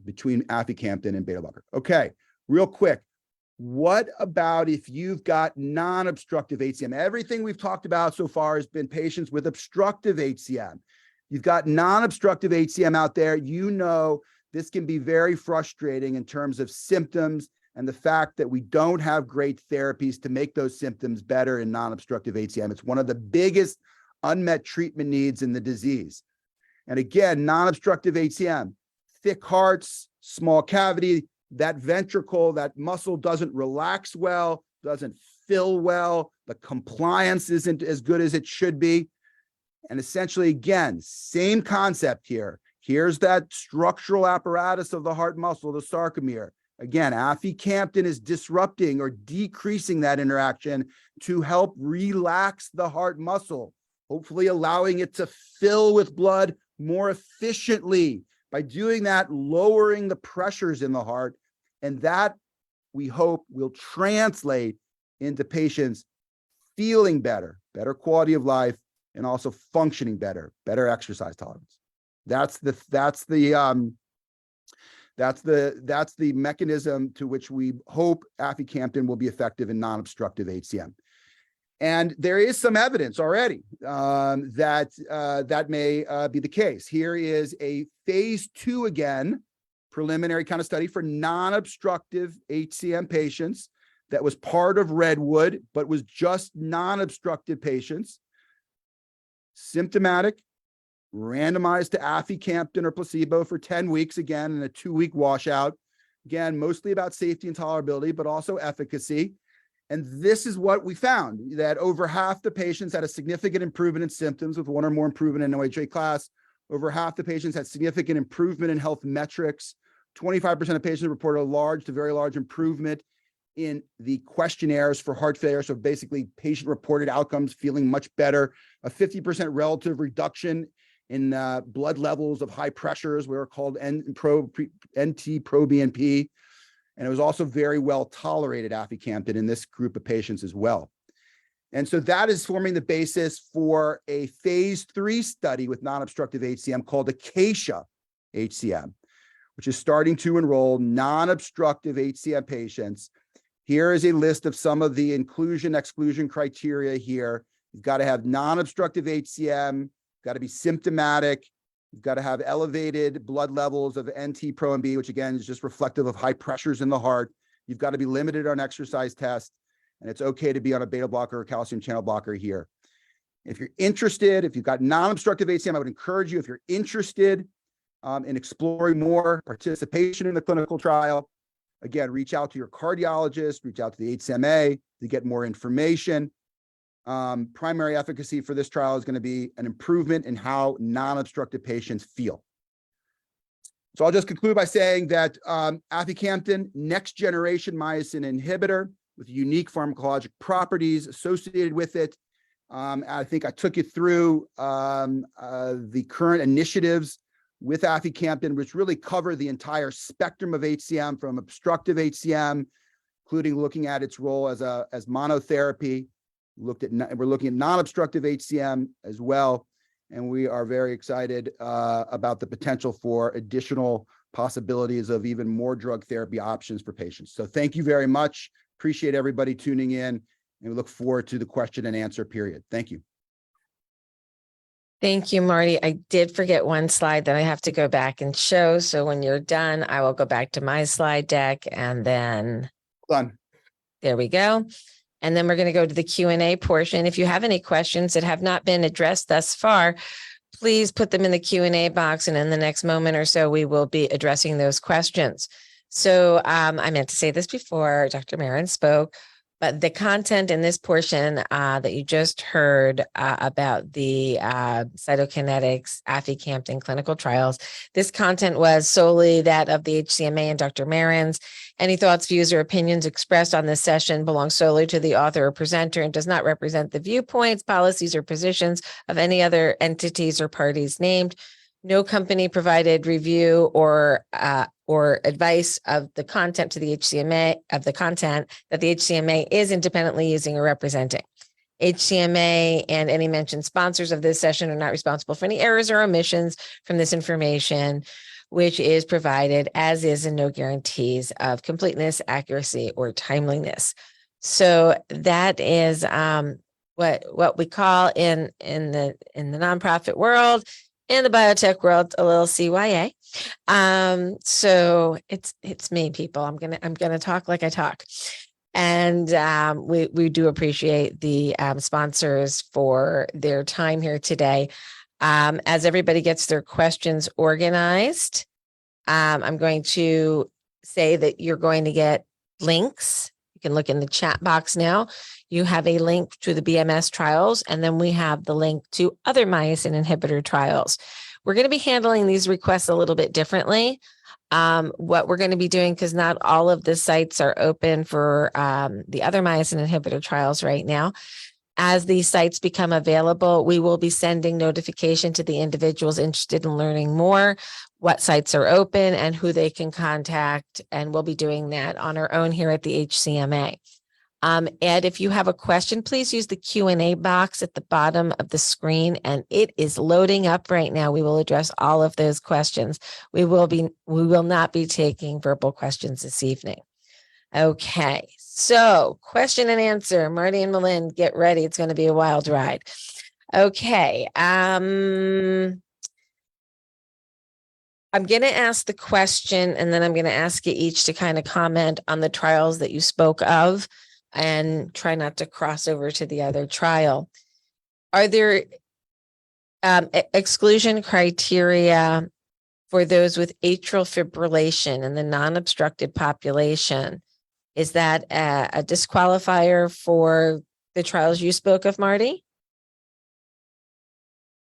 between aficamten and beta blocker. Okay, real quick. What about if you've got non-obstructive HCM? Everything we've talked about so far has been patients with obstructive HCM. You've got non-obstructive HCM out there. This can be very frustrating in terms of symptoms and the fact that we don't have great therapies to make those symptoms better in non-obstructive HCM. It's one of the biggest unmet treatment needs in the disease. And again, non-obstructive HCM, thick hearts, small cavity, that ventricle, that muscle doesn't relax well, doesn't fill well, the compliance isn't as good as it should be. And essentially, again, same concept here. Here's that structural apparatus of the heart muscle, the sarcomere. Again, aficamten is disrupting or decreasing that interaction to help relax the heart muscle, hopefully allowing it to fill with blood more efficiently. By doing that, lowering the pressures in the heart, and that we hope will translate into patients feeling better, better quality of life, and also functioning better, better exercise tolerance. That's the mechanism to which we hope aficamten will be effective in non-obstructive HCM. And there is some evidence already that may be the case. Here is a phase 2, again, preliminary kind of study for non-obstructive HCM patients that was part of Redwood, but was just non-obstructive patients, symptomatic, randomized to aficamten or placebo for 10 weeks, again, in a 2-week washout. Again, mostly about safety and tolerability, but also efficacy. And this is what we found, that over half the patients had a significant improvement in symptoms with one or more improvement in OHA class. Over half the patients had significant improvement in health metrics. 25% of patients reported a large to very large improvement in the questionnaires for heart failure. So basically patient-reported outcomes, feeling much better. A 50% relative reduction in blood levels of high pressures, we were called NT-proBNP. And it was also very well tolerated, aficamten, in this group of patients as well. And so that is forming the basis for a phase 3 study with non-obstructive HCM called Acacia HCM, which is starting to enroll non-obstructive HCM patients. Here is a list of some of the inclusion-exclusion criteria here. You've got to have non-obstructive HCM, got to be symptomatic, you've got to have elevated blood levels of NT-proBNP, which again is just reflective of high pressures in the heart. You've got to be limited on exercise tests, and it's okay to be on a beta blocker or calcium channel blocker here. If you're interested, if you've got non-obstructive HCM, I would encourage you, if you're interested in exploring more participation in the clinical trial, again, reach out to your cardiologist, reach out to the HCMA to get more information. Primary efficacy for this trial is going to be an improvement in how non-obstructive patients feel. So I'll just conclude by saying that aficamten, next generation myosin inhibitor with unique pharmacologic properties associated with it. I think I took you through the current initiatives with aficamten, which really cover the entire spectrum of HCM, from obstructive HCM, including looking at its role as monotherapy. We're looking at non-obstructive HCM as well, and we are very excited about the potential for additional possibilities of even more drug therapy options for patients. So thank you very much. Appreciate everybody tuning in, and we look forward to the question and answer period. Thank you. Thank you, Marty. I did forget one slide that I have to go back and show. So when you're done, I will go back to my slide deck, and then Done. There we go. And then we're going to go to the Q&A portion. If you have any questions that have not been addressed thus far, please put them in the Q&A box, and in the next moment or so, we will be addressing those questions. So I meant to say this before Dr. Marin spoke, but the content in this portion that you just heard about the cytokinetics aficamten clinical trials, this content was solely that of the HCMA and Dr. Marin's. Any thoughts, views, or opinions expressed on this session belong solely to the author or presenter and does not represent the viewpoints, policies, or positions of any other entities or parties named. No company provided review or advice of the content to the HCMA of the content that the HCMA is independently using or representing. HCMA and any mentioned sponsors of this session are not responsible for any errors or omissions from this information, which is provided as is, and no guarantees of completeness, accuracy, or timeliness. So that is what we call in the nonprofit world, in the biotech world, a little CYA. So it's me, people. I'm gonna talk like I talk. And we do appreciate the sponsors for their time here today. As everybody gets their questions organized, I'm going to say that you're going to get links. You can look in the chat box now. You have a link to the BMS trials, and then we have the link to other myosin inhibitor trials. We're going to be handling these requests a little bit differently. What we're going to be doing, because not all of the sites are open for the other myosin inhibitor trials right now. As these sites become available, we will be sending notification to the individuals interested in learning more, what sites are open and who they can contact. And we'll be doing that on our own here at the HCMA. Ed, if you have a question, please use the Q&A box at the bottom of the screen, and it is loading up right now. We will address all of those questions. We will not be taking verbal questions this evening. Okay, so question and answer. Marty and Malin, get ready. It's going to be a wild ride. Okay. I'm going to ask the question, and then I'm going to ask you each to kind of comment on the trials that you spoke of and try not to cross over to the other trial. Are there exclusion criteria for those with atrial fibrillation in the non-obstructed population? Is that a disqualifier for the trials you spoke of, Marty?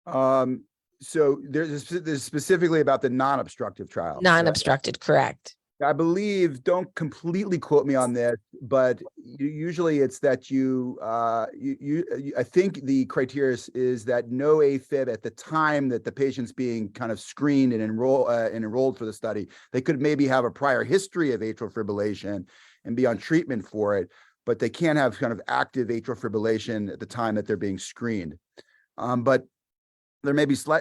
So there's specifically about the non-obstructive trial. Non-obstructed, correct. I believe, don't completely quote me on this, but usually it's that I think the criteria is that no AFib at the time that the patient's being kind of screened and enrolled for the study. They could maybe have a prior history of atrial fibrillation and be on treatment for it, but they can't have kind of active atrial fibrillation at the time that they're being screened. But there may be I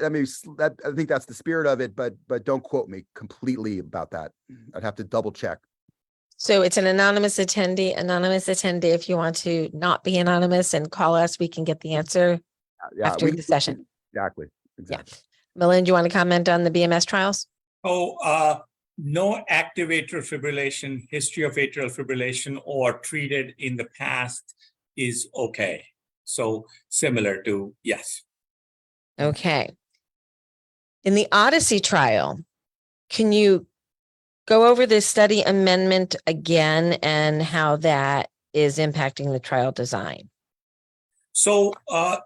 think that's the spirit of it, but don't quote me completely about that. I'd have to double check. So it's an anonymous attendee. Anonymous attendee, if you want to not be anonymous and call us, we can get the answer after the session. Exactly. Yeah. Malin, do you want to comment on the BMS trials? No active atrial fibrillation, history of atrial fibrillation, or treated in the past is okay. So similar to yes. Okay. In the Odyssey trial, can you go over this study amendment again and how that is impacting the trial design? So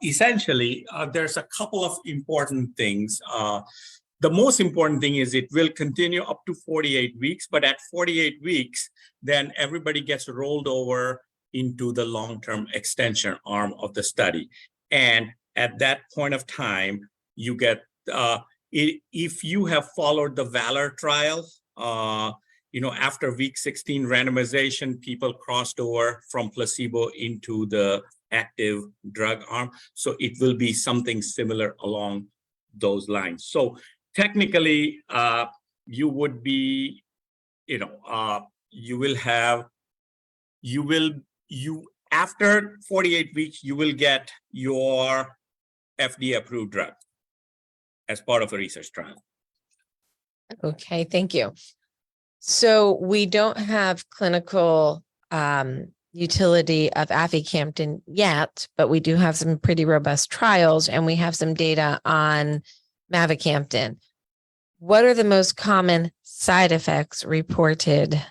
essentially, there's a couple of important things. The most important thing is it will continue up to 48 weeks, but at 48 weeks, then everybody gets rolled over into the long-term extension arm of the study. And at that point of time, you get, if you have followed the Valor trial, after week 16 randomization, people crossed over from placebo into the active drug arm. So it will be something similar along those lines. So technically, you would be, after 48 weeks, you will get your FDA approved drug as part of a research trial. Okay, thank you. So we don't have clinical utility of aficamten yet, but we do have some pretty robust trials, and we have some data on mavacamten. What are the most common side effects reported?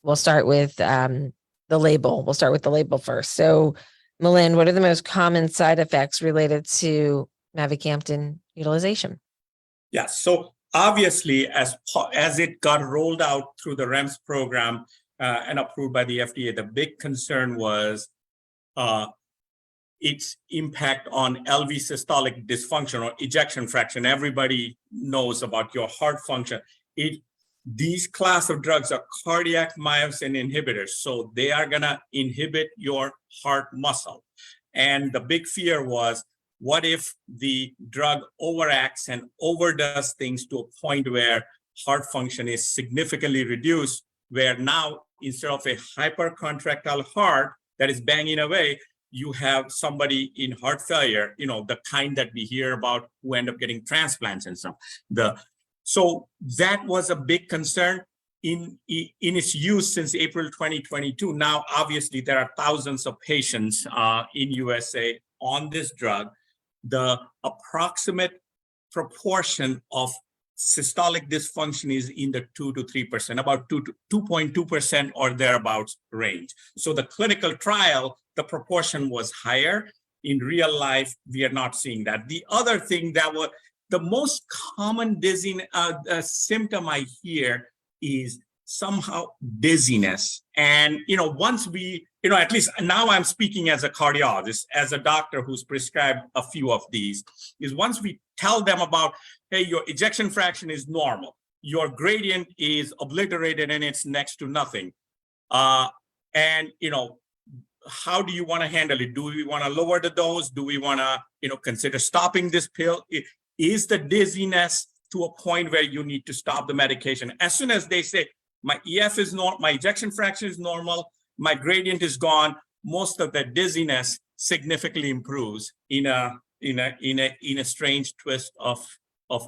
We'll start with the label. We'll start with the label first. So, Malin, what are the most common side effects related to mavacamten utilization? Yes. So obviously, as it got rolled out through the REMS program and approved by the FDA, the big concern was its impact on LV systolic dysfunction or ejection fraction. Everybody knows about your heart function. These class of drugs are cardiac myosin inhibitors, so they are going to inhibit your heart muscle. And the big fear was, what if the drug overacts and overdoes things to a point where heart function is significantly reduced, where now instead of a hypercontractile heart that is banging away, you have somebody in heart failure, the kind that we hear about who end up getting transplants and stuff. So that was a big concern in its use since April 2022. Now, obviously, there are thousands of patients in USA on this drug. The approximate proportion of systolic dysfunction is in the 2 to 3%, about 2.2% or thereabouts range. So the clinical trial, the proportion was higher. In real life, we are not seeing that. The other thing that the most common dizziness symptom I hear is somehow dizziness. And, once we, at least now I'm speaking as a cardiologist, as a doctor who's prescribed a few of these, is once we tell them about, hey, your ejection fraction is normal, your gradient is obliterated and it's next to nothing. And, how do you want to handle it? Do we want to lower the dose? Do we want to, consider stopping this pill? Is the dizziness to a point where you need to stop the medication? As soon as they say, my EF is normal, my ejection fraction is normal, my gradient is gone, most of the dizziness significantly improves in a strange twist of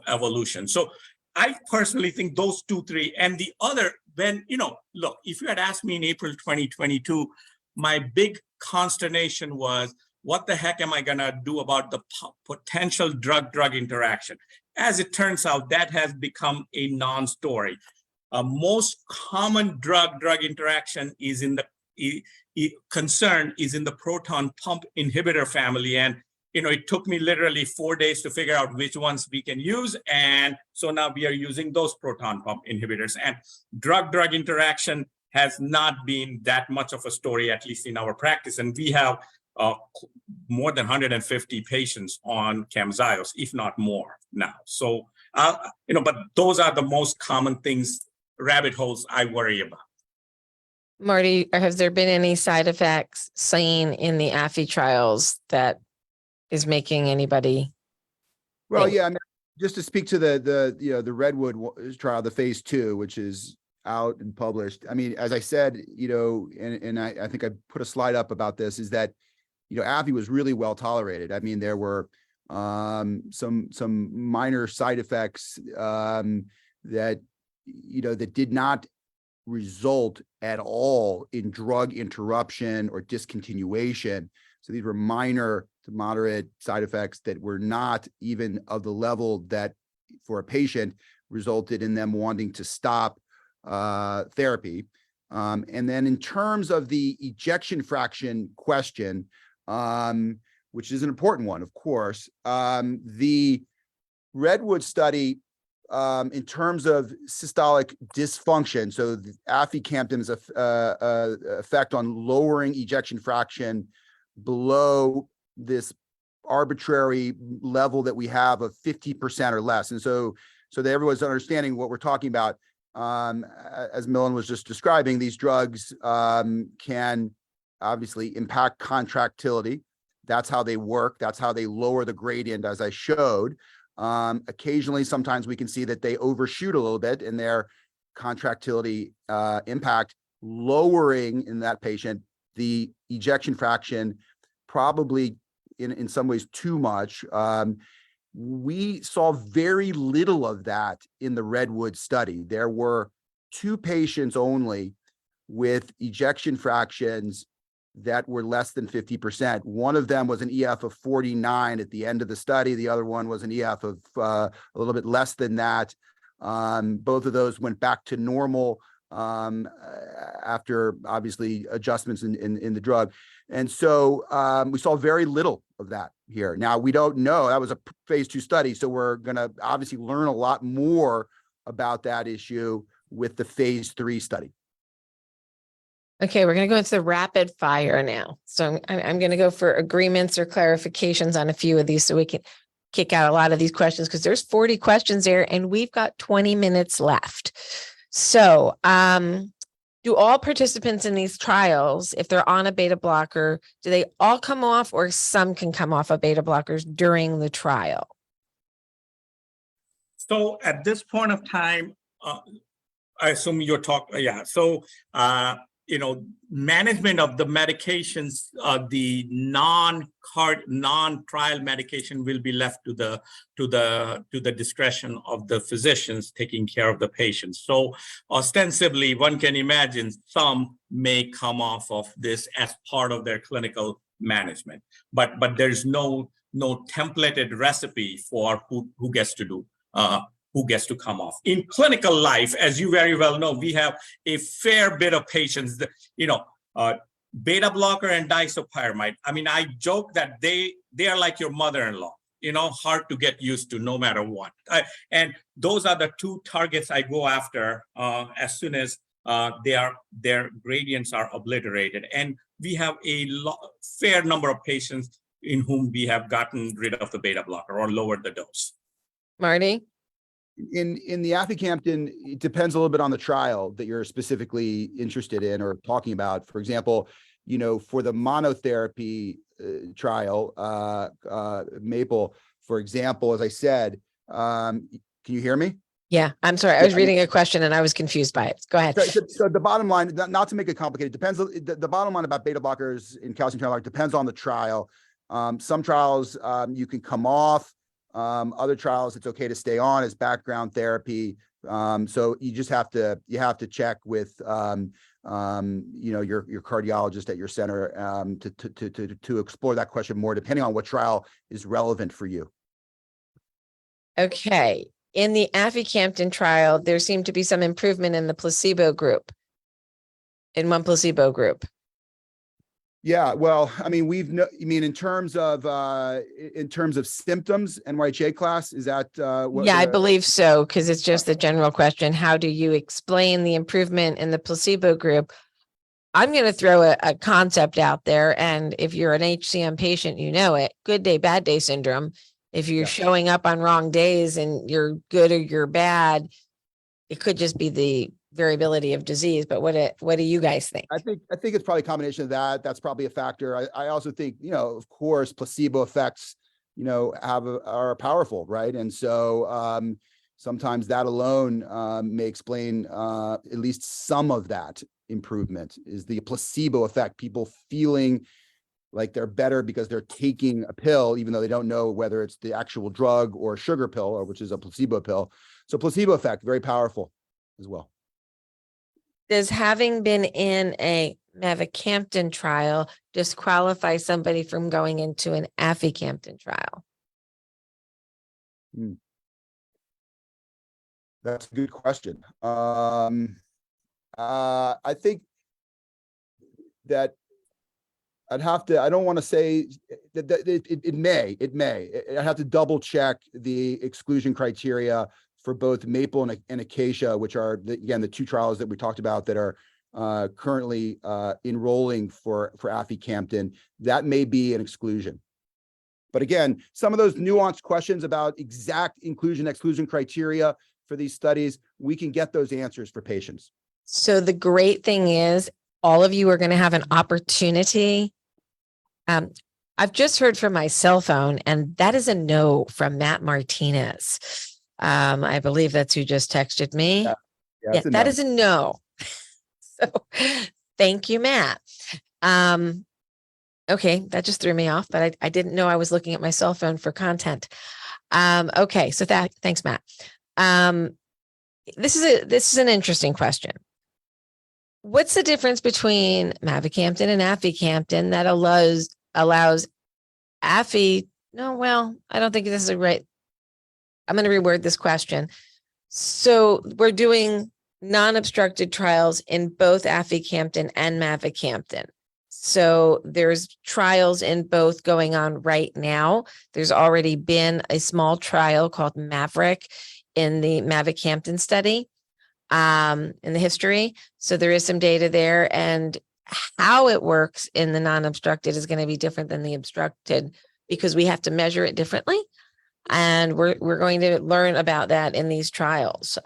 evolution. So I personally think those 2, 3, and the other, when, look, if you had asked me in April 2022, my big consternation was, what the heck am I going to do about the potential drug-drug interaction? As it turns out, that has become a non-story. Most common drug-drug interaction is in the concern is in the proton pump inhibitor family. And, it took me literally 4 days to figure out which ones we can use. And so now we are using those proton pump inhibitors. And drug-drug interaction has not been that much of a story, at least in our practice. And we have more than 150 patients on Camzyos, if not more now. So, but those are the most common things, rabbit holes I worry about. Marty, has there been any side effects seen in the AFI trials that is making anybody? Well, yeah, I mean, just to speak to the Redwood trial, the phase 2, which is out and published. I mean, as I said, and I think I put a slide up about this, is that, AFI was really well tolerated. I mean, there were some minor side effects that did not result at all in drug interruption or discontinuation. So these were minor to moderate side effects that were not even of the level that for a patient resulted in them wanting to stop therapy. And then in terms of the ejection fraction question, which is an important one, of course, the Redwood study, in terms of systolic dysfunction, so the aficamten's effect on lowering ejection fraction below this arbitrary level that we have of 50% or less. And so that everyone's understanding what we're talking about, as Millen was just describing, these drugs can obviously impact contractility. That's how they work. That's how they lower the gradient, as I showed. Occasionally, sometimes we can see that they overshoot a little bit in their contractility impact, lowering in that patient the ejection fraction, probably in some ways too much. We saw very little of that in the Redwood study. There were 2 patients only with ejection fractions that were less than 50%. One of them was an EF of 49 at the end of the study. The other one was an EF of a little bit less than that. Both of those went back to normal after obviously adjustments in the drug. And so we saw very little of that here. Now, we don't know, that was a phase 2 study. So we're going to obviously learn a lot more about that issue with the phase 3 study. Okay, we're going to go into the rapid fire now. So I'm going to go for agreements or clarifications on a few of these so we can kick out a lot of these questions, because there's 40 questions there and we've got 20 minutes left. So do all participants in these trials, if they're on a beta blocker, do they all come off, or some can come off of beta blockers during the trial? So at this point of time, I assume you're talking, yeah. So, management of the medications, the non-trial medication will be left to the discretion of the physicians taking care of the patients. So ostensibly, one can imagine some may come off of this as part of their clinical management, but there's no templated recipe for who gets to do. Who gets to come off. In clinical life, as you very well know, we have a fair bit of patients that, beta blocker and disopyramide. I mean, I joke that they are like your mother-in-law. hard to get used to no matter what. And those are the two targets I go after as soon as their gradients are obliterated. And we have a fair number of patients in whom we have gotten rid of the beta blocker or lowered the dose. Marty? In the aficamten, it depends a little bit on the trial that you're specifically interested in or talking about. For example, for the monotherapy trial, Maple, for example, as I said, can you hear me? Yeah, I'm sorry. I was reading a question and I was confused by it. Go ahead. So the bottom line, not to make it complicated, depends. The bottom line about beta blockers in calcium channel blockers depends on the trial. Some trials you can come off. Other trials, it's okay to stay on as background therapy. So you just have to check with your cardiologist at your center to explore that question more, depending on what trial is relevant for you. Okay. In the aficamten trial, there seemed to be some improvement in the placebo group, in one placebo group. Yeah, well, I mean, in terms of symptoms, NYHA class, is that what? Yeah, I believe so, because it's just the general question. How do you explain the improvement in the placebo group? I'm going to throw a concept out there. And if you're an HCM patient, you know it. Good day, bad day syndrome. If you're showing up on wrong days and you're good or you're bad, it could just be the variability of disease. But what do you guys think? I think it's probably a combination of that. That's probably a factor. I also think, of course, placebo effects, are powerful, right? And so sometimes that alone may explain at least some of that improvement is the placebo effect, people feeling like they're better because they're taking a pill, even though they don't know whether it's the actual drug or sugar pill, or which is a placebo pill. So placebo effect, very powerful as well. Does having been in a mavacamten trial disqualify somebody from going into an aficamten trial? That's a good question. I think that I don't want to say that it may. I have to double check the exclusion criteria for both Maple and Acacia, which are the two trials that we talked about that are currently enrolling for aficamten. That may be an exclusion. But again, some of those nuanced questions about exact inclusion-exclusion criteria for these studies, we can get those answers for patients. So the great thing is all of you are going to have an opportunity. I've just heard from my cell phone, and that is a no from Matt Martinez. I believe that's who just texted me. Yeah, that is a no. So thank you, Matt. Okay, that just threw me off, but I didn't know I was looking at my cell phone for content. Okay, so thanks, Matt. This is an interesting question. What's the difference between mavacamten and aficamten that allows afi? No, well, I don't think this is right. I'm going to reword this question. So we're doing non-obstructed trials in both aficamten and mavacamten. So there's trials in both going on right now. There's already been a small trial called Maverick in the mavacamten study in the history. So there is some data there, and how it works in the non-obstructed is going to be different than the obstructed because we have to measure it differently. And we're going to learn about that in these trials.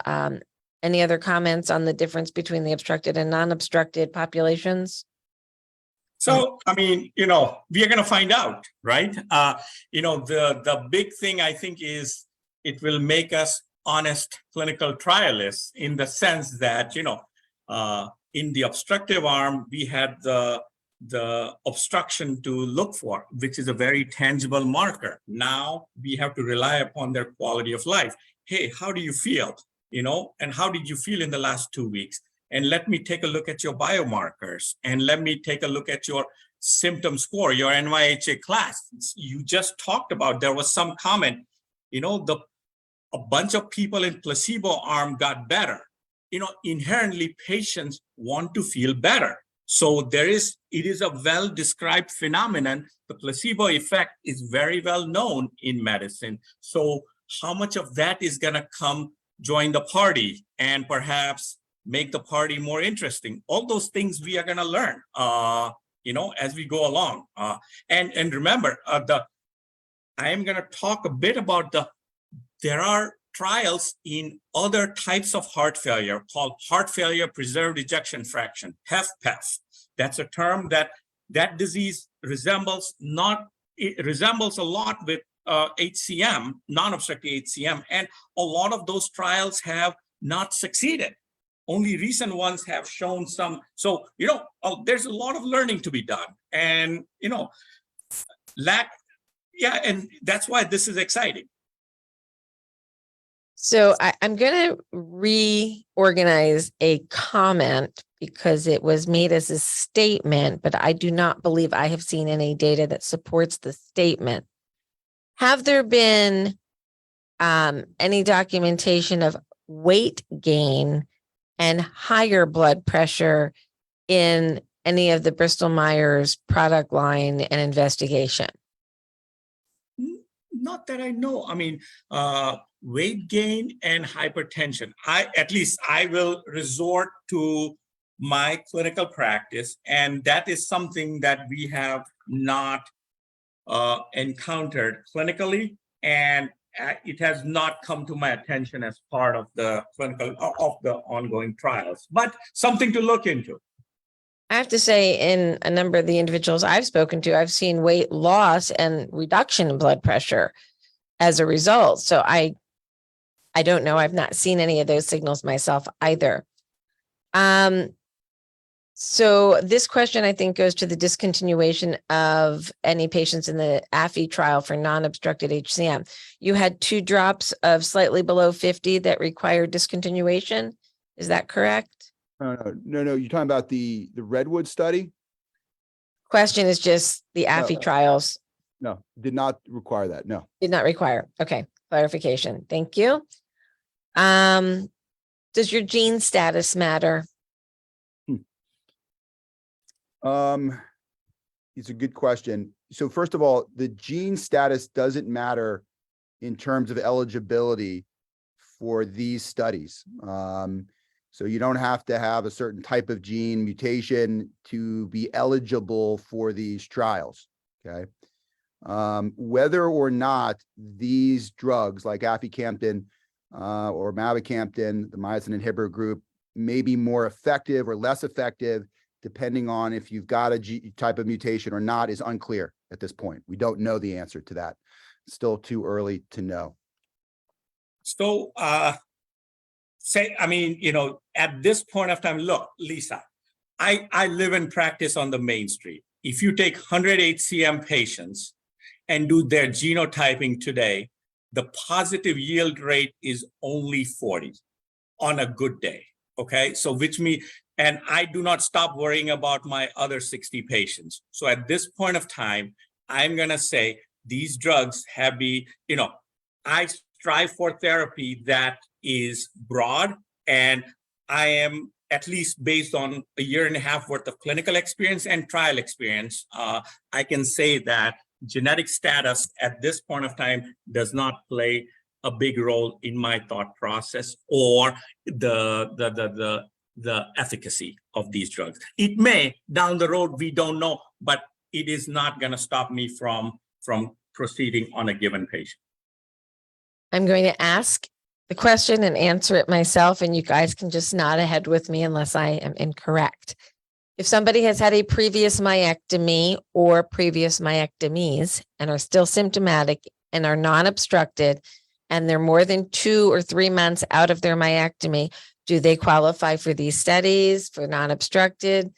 Any other comments on the difference between the obstructed and non-obstructed populations? So, I mean, we are going to find out, right? The big thing I think is it will make us honest clinical trialists in the sense that, in the obstructive arm, we had the obstruction to look for, which is a very tangible marker. Now we have to rely upon their quality of life. Hey, how do you feel? And how did you feel in the last 2 weeks? And let me take a look at your biomarkers, and let me take a look at your symptom score, your NYHA class. You just talked about, there was some comment, a bunch of people in placebo arm got better. Inherently patients want to feel better. So it is a well-described phenomenon. The placebo effect is very well known in medicine. So how much of that is going to come join the party and perhaps make the party more interesting? All those things we are going to learn, as we go along. And remember, I am going to talk a bit about there are trials in other types of heart failure called heart failure preserved ejection fraction, HFpEF. That's a term that disease resembles a lot with HCM, non-obstructive HCM, and a lot of those trials have not succeeded. Only recent ones have shown some. So, there's a lot of learning to be done. And, and that's why this is exciting. So I'm going to reorganize a comment because it was made as a statement, but I do not believe I have seen any data that supports the statement. Have there been any documentation of weight gain and higher blood pressure in any of the Bristol Myers product line and investigation? Not that I know. I mean, weight gain and hypertension. I will resort to my clinical practice, and that is something that we have not encountered clinically, and it has not come to my attention as part of the ongoing trials, but something to look into. I have to say, in a number of the individuals I've spoken to, I've seen weight loss and reduction in blood pressure as a result. So I don't know. I've not seen any of those signals myself either. So this question, I think, goes to the discontinuation of any patients in the AFI trial for non-obstructed HCM. You had 2 drops of slightly below 50 that required discontinuation. Is that correct? No. You're talking about the Redwood study? Question is just the AFI trials. No, did not require that. No. Did not require. Okay. Clarification. Thank you. Does your gene status matter? It's a good question. So first of all, the gene status doesn't matter in terms of eligibility for these studies. So you don't have to have a certain type of gene mutation to be eligible for these trials, okay? Whether or not these drugs like aficamten or mavacamten, the myosin inhibitor group, may be more effective or less effective depending on if you've got a type of mutation or not is unclear at this point. We don't know the answer to that. It's still too early to know. So, at this point of time, look, Lisa, I live and practice on the Main Street. If you take 100 HCM patients and do their genotyping today, the positive yield rate is only 40 on a good day. Okay, so which means, and I do not stop worrying about my other 60 patients. So at this point of time, I'm going to say these drugs have I strive for therapy that is broad, and I am, at least based on a 1.5 years worth of clinical experience and trial experience, I can say that genetic status at this point of time does not play a big role in my thought process or the efficacy of these drugs. It may down the road, we don't know, but it is not going to stop me from proceeding on a given patient. I'm going to ask the question and answer it myself, and you guys can just nod ahead with me unless I am incorrect. If somebody has had a previous myectomy or previous myectomies and are still symptomatic and are non-obstructed, and they're more than 2 or 3 months out of their myectomy, do they qualify for these studies for non-obstructed?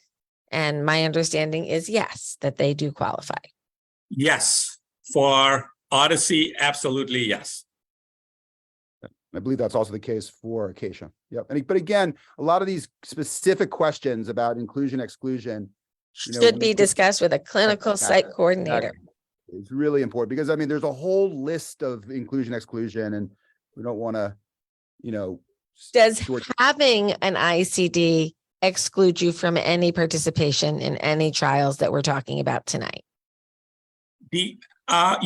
And my understanding is yes, that they do qualify. Yes, for Odyssey, absolutely yes. I believe that's also the case for Acacia. Yep. But again, a lot of these specific questions about inclusion, exclusion should be discussed with a clinical site coordinator. It's really important because there's a whole list of inclusion, exclusion, and we don't want to, Does having an ICD exclude you from any participation in any trials that we're talking about tonight? I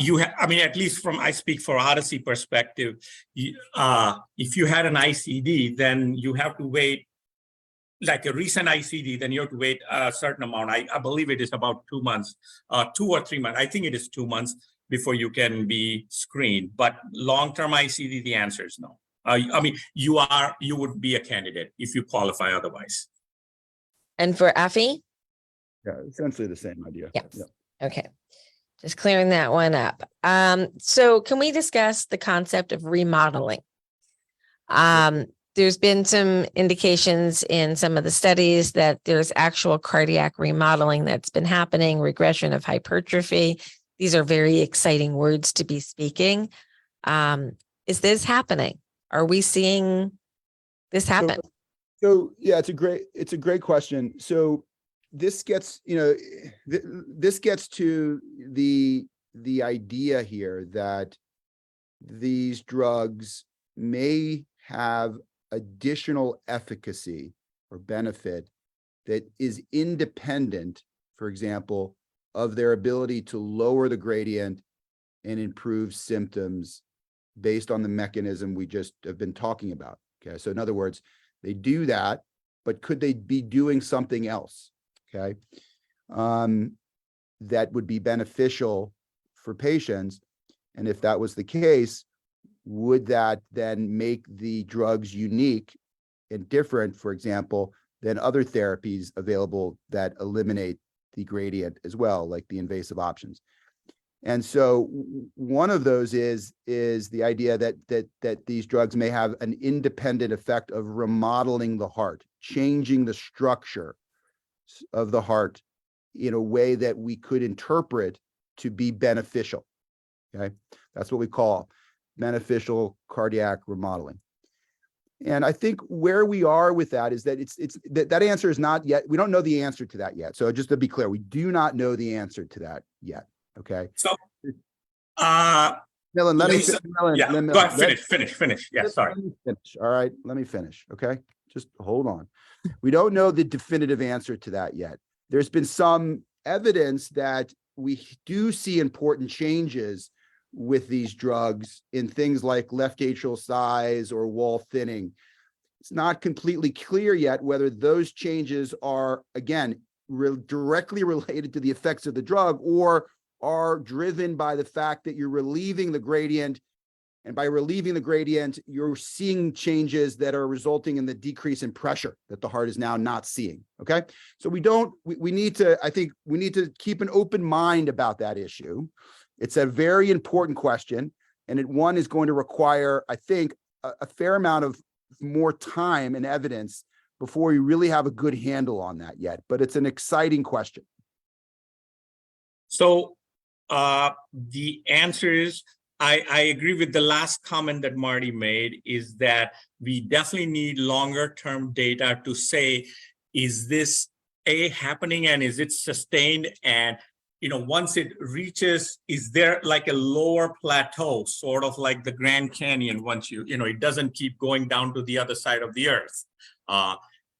mean, at least I speak for Odyssey perspective, if you had an ICD, then you have to wait, like a recent ICD, then you have to wait a certain amount. I believe it is about 2 months, 2 or 3 months. I think it is 2 months before you can be screened. But long-term ICD, the answer is no. I mean, you would be a candidate if you qualify otherwise. And for Afi? Yeah, essentially the same idea. Yeah. Yeah. Okay. Just clearing that one up. So can we discuss the concept of remodeling? There's been some indications in some of the studies that there's actual cardiac remodeling that's been happening, regression of hypertrophy. These are very exciting words to be speaking. Is this happening? Are we seeing this happen? So yeah, it's a great question. So this gets, this gets to the idea here that these drugs may have additional efficacy or benefit that is independent, for example, of their ability to lower the gradient and improve symptoms based on the mechanism we just have been talking about. Okay, so in other words, they do that, but could they be doing something else? Okay, that would be beneficial for patients. And if that was the case, would that then make the drugs unique and different, for example, than other therapies available that eliminate the gradient as well, like the invasive options? And so one of those is the idea that these drugs may have an independent effect of remodeling the heart, changing the structure of the heart in a way that we could interpret to be beneficial. Okay, that's what we call beneficial cardiac remodeling. And I think where we are with that is that that answer is not yet. We don't know the answer to that yet. So just to be clear, we do not know the answer to that yet. Okay. So, Millen, let me go ahead, finish. Yeah, sorry. Let me finish. All right, let me finish. Okay, just hold on. We don't know the definitive answer to that yet. There's been some evidence that we do see important changes with these drugs in things like left atrial size or wall thinning. It's not completely clear yet whether those changes are, again, directly related to the effects of the drug or are driven by the fact that you're relieving the gradient. And by relieving the gradient, you're seeing changes that are resulting in the decrease in pressure that the heart is now not seeing. Okay. So we need to keep an open mind about that issue. It's a very important question. And one is going to require, I think, a fair amount of more time and evidence before we really have a good handle on that yet. But it's an exciting question. So the answer is, I agree with the last comment that Marty made, is that we definitely need longer term data to say, is this happening and is it sustained? And, once it reaches, is there like a lower plateau, sort of like the Grand Canyon, once it doesn't keep going down to the other side of the earth?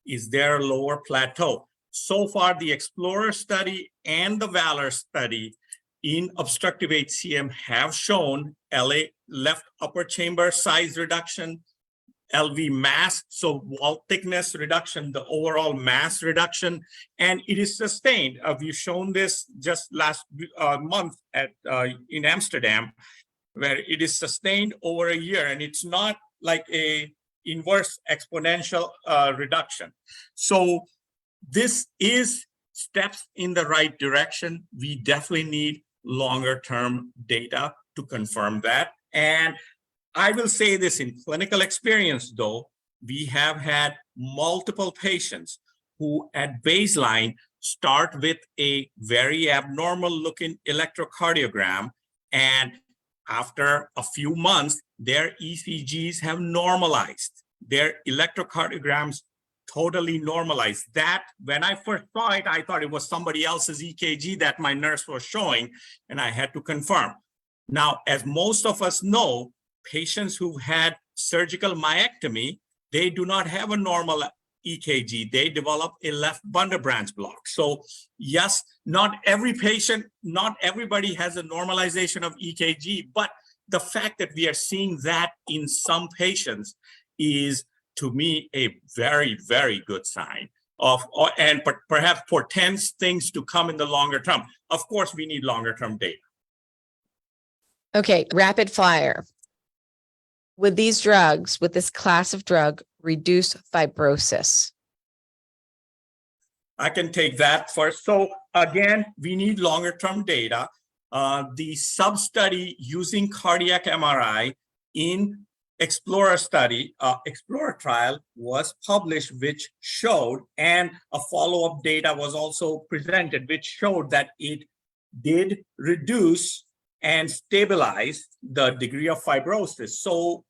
Is there a lower plateau? So far, the Explorer study and the Valor study in obstructive HCM have shown LA left upper chamber size reduction, LV mass, so wall thickness reduction, the overall mass reduction, and it is sustained. We've shown this just last month in Amsterdam, where it is sustained over a year, and it's not like a inverse exponential reduction. So this is steps in the right direction. We definitely need longer term data to confirm that. And I will say this, in clinical experience, though, we have had multiple patients who at baseline start with a very abnormal looking electrocardiogram, and after a few months, their ECGs have normalized. Their electrocardiograms totally normalized. That, when I first saw it, I thought it was somebody else's EKG that my nurse was showing, and I had to confirm. Now, as most of us know, patients who've had surgical myectomy, they do not have a normal EKG, they develop a left bundle branch block. So yes, not every patient, not everybody has a normalization of EKG, but the fact that we are seeing that in some patients is, to me, a very, very good sign of, and perhaps portends things to come in the longer term. Of course, we need longer term data. Okay, rapid fire. Would these drugs, with this class of drug, reduce fibrosis? I can take that first. So again, we need longer term data. The sub-study using cardiac MRI in Explorer study, Explorer trial was published, which showed, and a follow-up data was also presented, which showed that it did reduce and stabilize the degree of fibrosis. So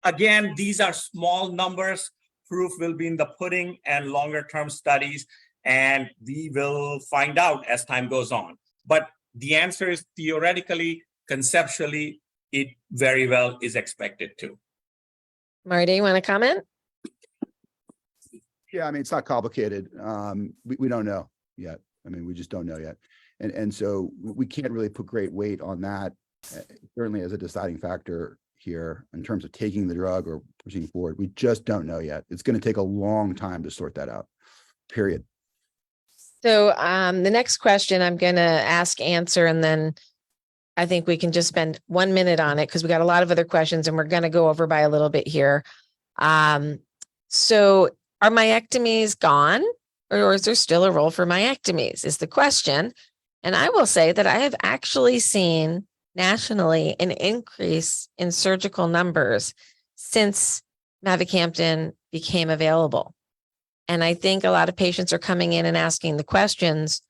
again, these are small numbers. Proof will be in the pudding and longer term studies, and we will find out as time goes on. But the answer is theoretically, conceptually, it very well is expected to. Marty, you want to comment? Yeah, I mean, it's not complicated. We don't know yet. I mean, we just don't know yet. And so we can't really put great weight on that, certainly as a deciding factor here in terms of taking the drug or pushing forward. We just don't know yet. It's going to take a long time to sort that out, period. So the next question I'm going to answer, and then I think we can just spend 1 minute on it because we got a lot of other questions and we're going to go over by a little bit here. So are myectomies gone, or is there still a role for myectomies is the question. And I will say that I have actually seen nationally an increase in surgical numbers since mavacamten became available. And I think a lot of patients are coming in and asking the questions,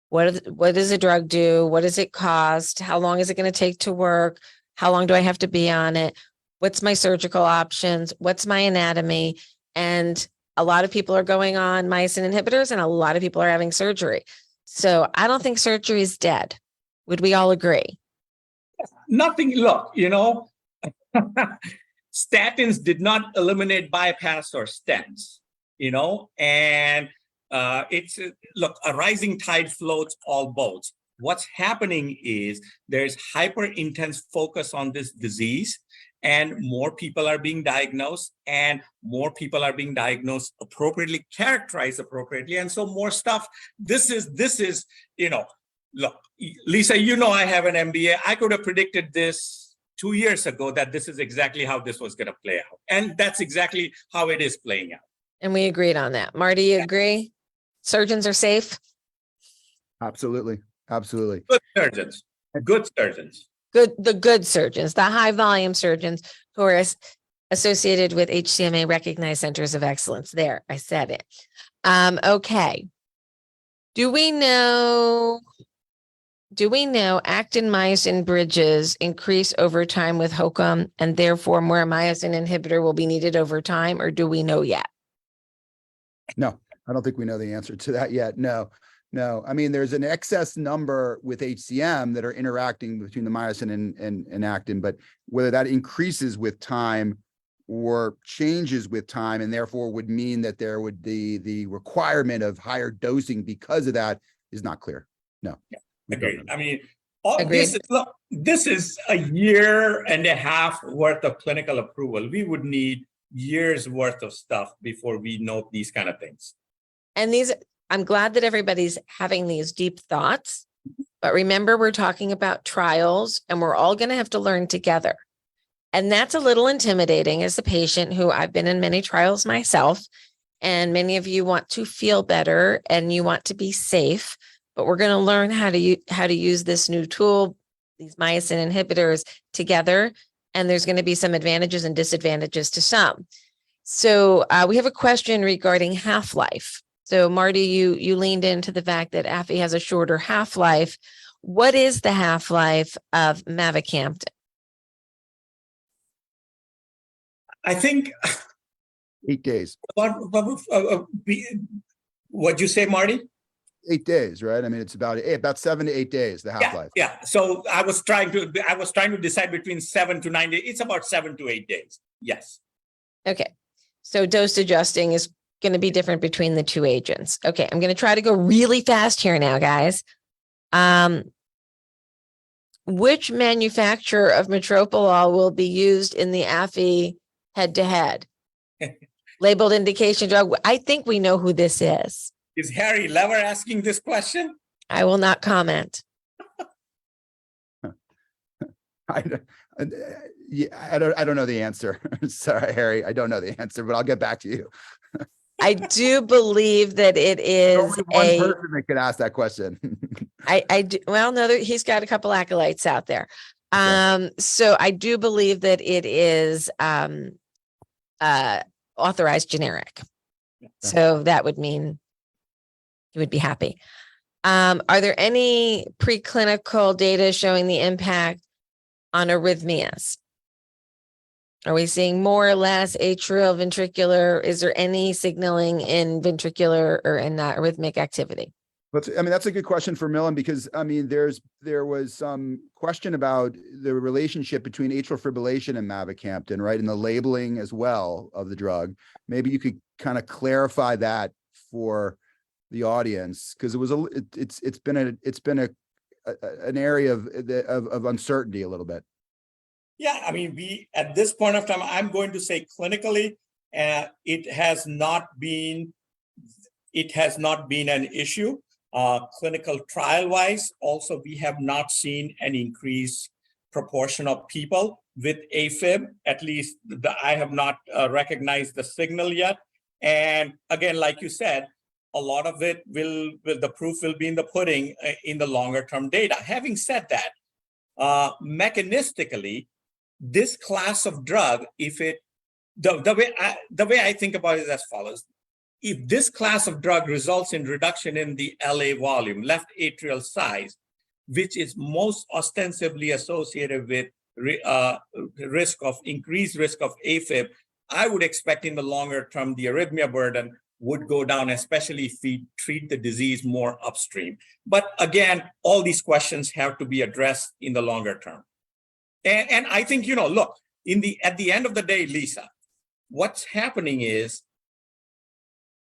what does a drug do? What does it cost? How long is it going to take to work? How long do I have to be on it? What's my surgical options? What's my anatomy? And a lot of people are going on myosin inhibitors and a lot of people are having surgery. So I don't think surgery is dead. Would we all agree? Nothing, look, statins did not eliminate bypass or stents, and look, a rising tide floats all boats. What's happening is there's hyper intense focus on this disease, and more people are being diagnosed, and more people are being diagnosed appropriately, characterized appropriately, and so more stuff. This is look, Lisa, I have an MBA. I could have predicted this 2 years ago that this is exactly how this was going to play out, and that's exactly how it is playing out. And we agreed on that. Marty, you agree? Surgeons are safe? Absolutely. Absolutely. Good surgeons. Good surgeons. The good surgeons, the high volume surgeons who are associated with HCMA recognized centers of excellence. There, I said it. Okay. Do we know actin myosin bridges increase over time with HOCM and therefore more myosin inhibitor will be needed over time, or do we know yet? No, I don't think we know the answer to that yet. No. I mean, there's an excess number with HCM that are interacting between the myosin and actin, but whether that increases with time or changes with time and therefore would mean that there would be the requirement of higher dosing because of that is not clear. No. Yeah, agreed. I mean, this is a 1.5 years worth of clinical approval. We would need years worth of stuff before we know these kind of things. And I'm glad that everybody's having these deep thoughts, but remember, we're talking about trials and we're all going to have to learn together. And that's a little intimidating as a patient who I've been in many trials myself. And many of you want to feel better and you want to be safe, but we're going to learn how to use this new tool, these myosin inhibitors together. And there's going to be some advantages and disadvantages to some. So we have a question regarding half-life. So Marty, you leaned into the fact that afi has a shorter half-life. What is the half-life of mavacamten? I think 8 days. What'd you say, Marty? 8 days, right? I mean, it's about 7 to 8 days, the half-life. Yeah. So I was trying to decide between 7 to 9 days. It's about 7 to 8 days. Yes. Okay. So dose adjusting is going to be different between the two agents? Okay, I'm going to try to go really fast here now, guys. Which manufacturer of metoprolol will be used in the AFI head-to-head? Labeled indication drug. I think we know who this is. Is Harry Lever asking this question? I will not comment. Yeah, I don't know the answer. Sorry, Harry, I don't know the answer, but I'll get back to you. I do believe that it is Only one person that could ask that question. I do, well, no, he's got a couple acolytes out there. Okay. So I do believe that it is authorized generic. So that would mean you would be happy. Are there any preclinical data showing the impact on arrhythmias? Are we seeing more or less atrial, ventricular? Is there any signaling in ventricular or in arrhythmic activity? But I mean, that's a good question for Millen, because I mean, there was some question about the relationship between atrial fibrillation and mavacamten, right? And the labeling as well of the drug. Maybe you could kind of clarify that for the audience, because it's been an area of uncertainty a little bit. Yeah, I mean, at this point of time, I'm going to say clinically, it has not been an issue. Clinical trial wise, also, we have not seen an increased proportion of people with AFib. At least I have not recognized the signal yet. And again, like you said, a lot of it the proof will be in the pudding in the longer term data. Having said that, mechanistically, this class of drug, the way I think about it is as follows. If this class of drug results in reduction in the LA volume, left atrial size, which is most ostensibly associated with increased risk of AFib, I would expect in the longer term, the arrhythmia burden would go down, especially if we treat the disease more upstream. But again, all these questions have to be addressed in the longer term. And I think, look, at the end of the day, Lisa, what's happening is,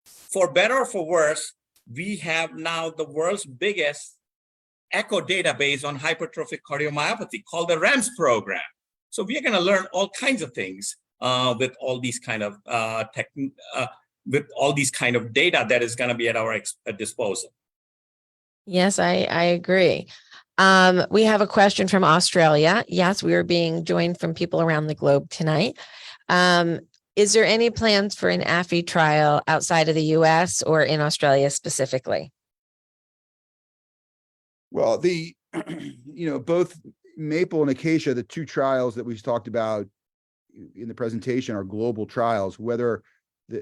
for better or for worse, we have now the world's biggest echo database on hypertrophic cardiomyopathy called the REMS program. So we are going to learn all kinds of things with all these kind of data that is going to be at our disposal. Yes, I agree. We have a question from Australia. Yes, we are being joined from people around the globe tonight. Is there any plans for an AFI trial outside of the US or in Australia specifically? Well, both Maple and Acacia, the two trials that we've talked about in the presentation, are global trials. Whether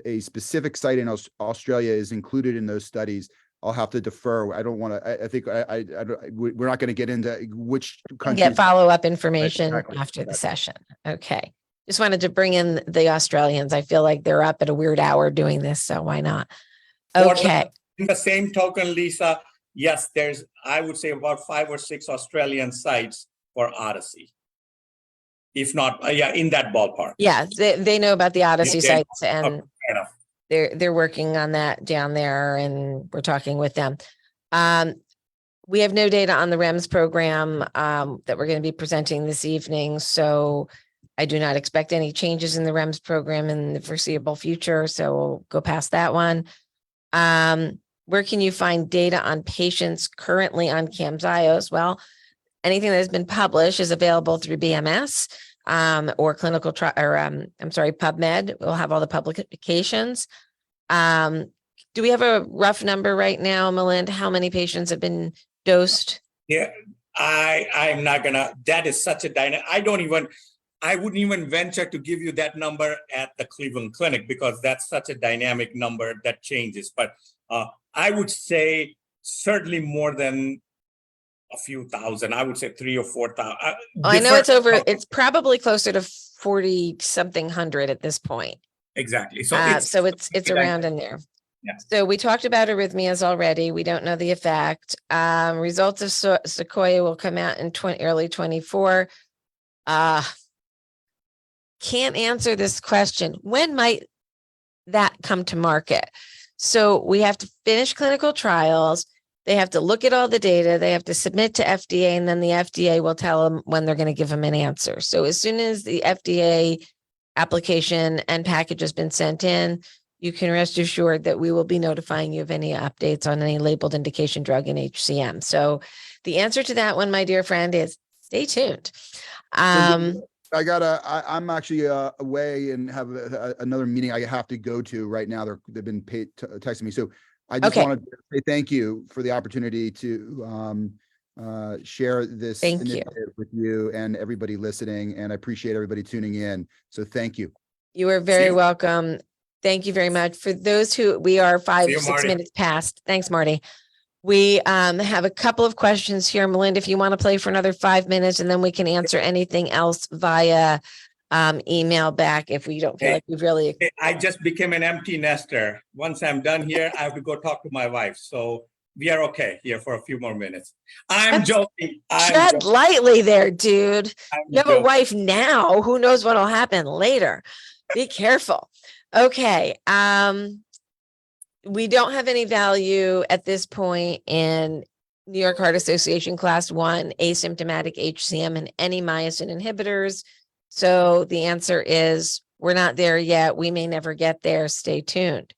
a specific site in Australia is included in those studies, I'll have to defer. I don't want to, I think we're not going to get into which countries. Get follow-up information Exactly. after the session. Okay. Just wanted to bring in the Australians. I feel like they're up at a weird hour doing this, so why not? Okay. In the same token, Lisa, yes, there's, I would say, about 5 or 6 Australian sites for Odyssey. If not, in that ballpark. Yeah, they know about the Odyssey sites, and enough. They're working on that down there, and we're talking with them. We have no data on the REMS program that we're going to be presenting this evening, so I do not expect any changes in the REMS program in the foreseeable future, so we'll go past that one. Where can you find data on patients currently on Camzyos? Well, anything that has been published is available through BMS or clinical trial, or PubMed. We'll have all the publications. Do we have a rough number right now, Melinda? How many patients have been dosed? Yeah, I'm not gonna. That is such a dynamic. I wouldn't even venture to give you that number at the Cleveland Clinic, because that's such a dynamic number that changes. But I would say certainly more than a few thousand. I would say 3,000 or 4,000. I know it's over. It's probably closer to 40 something hundred at this point. Exactly. So it's around in there. Yeah. So we talked about arrhythmias already. We don't know the effect. Results of Sequoia will come out in early 24. Can't answer this question. When might that come to market. So we have to finish clinical trials. They have to look at all the data. They have to submit to FDA, and then the FDA will tell them when they're going to give them an answer. So as soon as the FDA application and package has been sent in, you can rest assured that we will be notifying you of any updates on any labeled indication drug in HCM. So the answer to that one, my dear friend, is stay tuned. I'm actually away and have another meeting I have to go to right now. They've been texting me. So I just Okay. wanted to say thank you for the opportunity to share this Thank you. initiative with you and everybody listening. And I appreciate everybody tuning in. So thank you. You are very you. welcome. Thank you very much. For those who, we are 5, See you, 6 Marty. minutes past. Thanks, Marty. We have a couple of questions here. Melinda, if you want to play for another 5 minutes, and then we can answer anything else via email back if we don't feel like we've really. I just became an empty nester. Once I'm done here, I have to go talk to my wife. So we are okay here for a few more minutes. I'm joking. Tread lightly there, dude. I'm You have a joking. wife now. Who knows what'll happen later? Be careful. Okay. We don't have any value at this point in New York Heart Association Class 1 asymptomatic HCM and any myosin inhibitors. So the answer is we're not there yet. We may never get there. Stay tuned.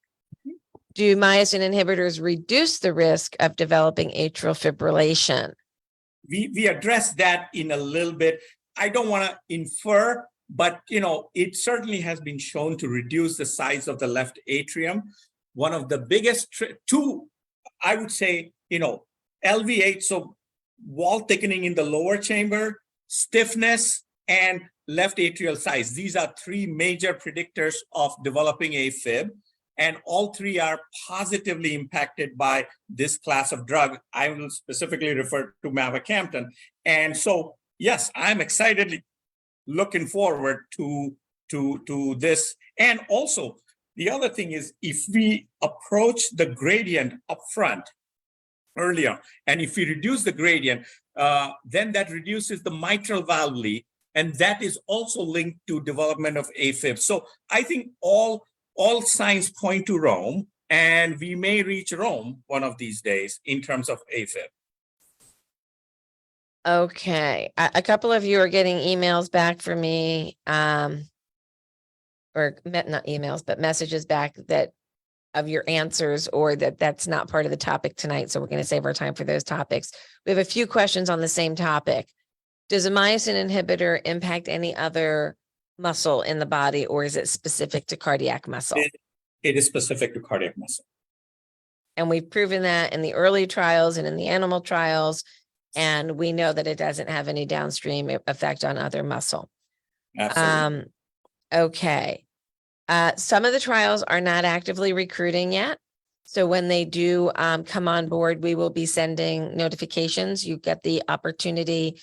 Do myosin inhibitors reduce the risk of developing atrial fibrillation? We addressed that in a little bit. I don't want to infer, but it certainly has been shown to reduce the size of the left atrium. One of the biggest two, I would say, LVH, so wall thickening in the lower chamber, stiffness, and left atrial size. These are 3 major predictors of developing AFib, and all 3 are positively impacted by this class of drug. I will specifically refer to mavacamten. And so, yes, I'm excitedly looking forward to this. And also, the other thing is, if we approach the gradient up front earlier, and if we reduce the gradient, then that reduces the mitral valve leak, and that is also linked to development of AFib. So I think all signs point to Rome, and we may reach Rome one of these days in terms of AFib. Okay. A couple of you are getting emails back from me, or not emails, but messages back that of your answers, or that's not part of the topic tonight. So we're going to save our time for those topics. We have a few questions on the same topic. Does a myosin inhibitor impact any other muscle in the body, or is it specific to cardiac muscle? It is specific to cardiac muscle. And we've proven that in the early trials and in the animal trials. And we know that it doesn't have any downstream effect on other muscle. Absolutely. Okay. Some of the trials are not actively recruiting yet. So when they do come on board, we will be sending notifications. You get the opportunity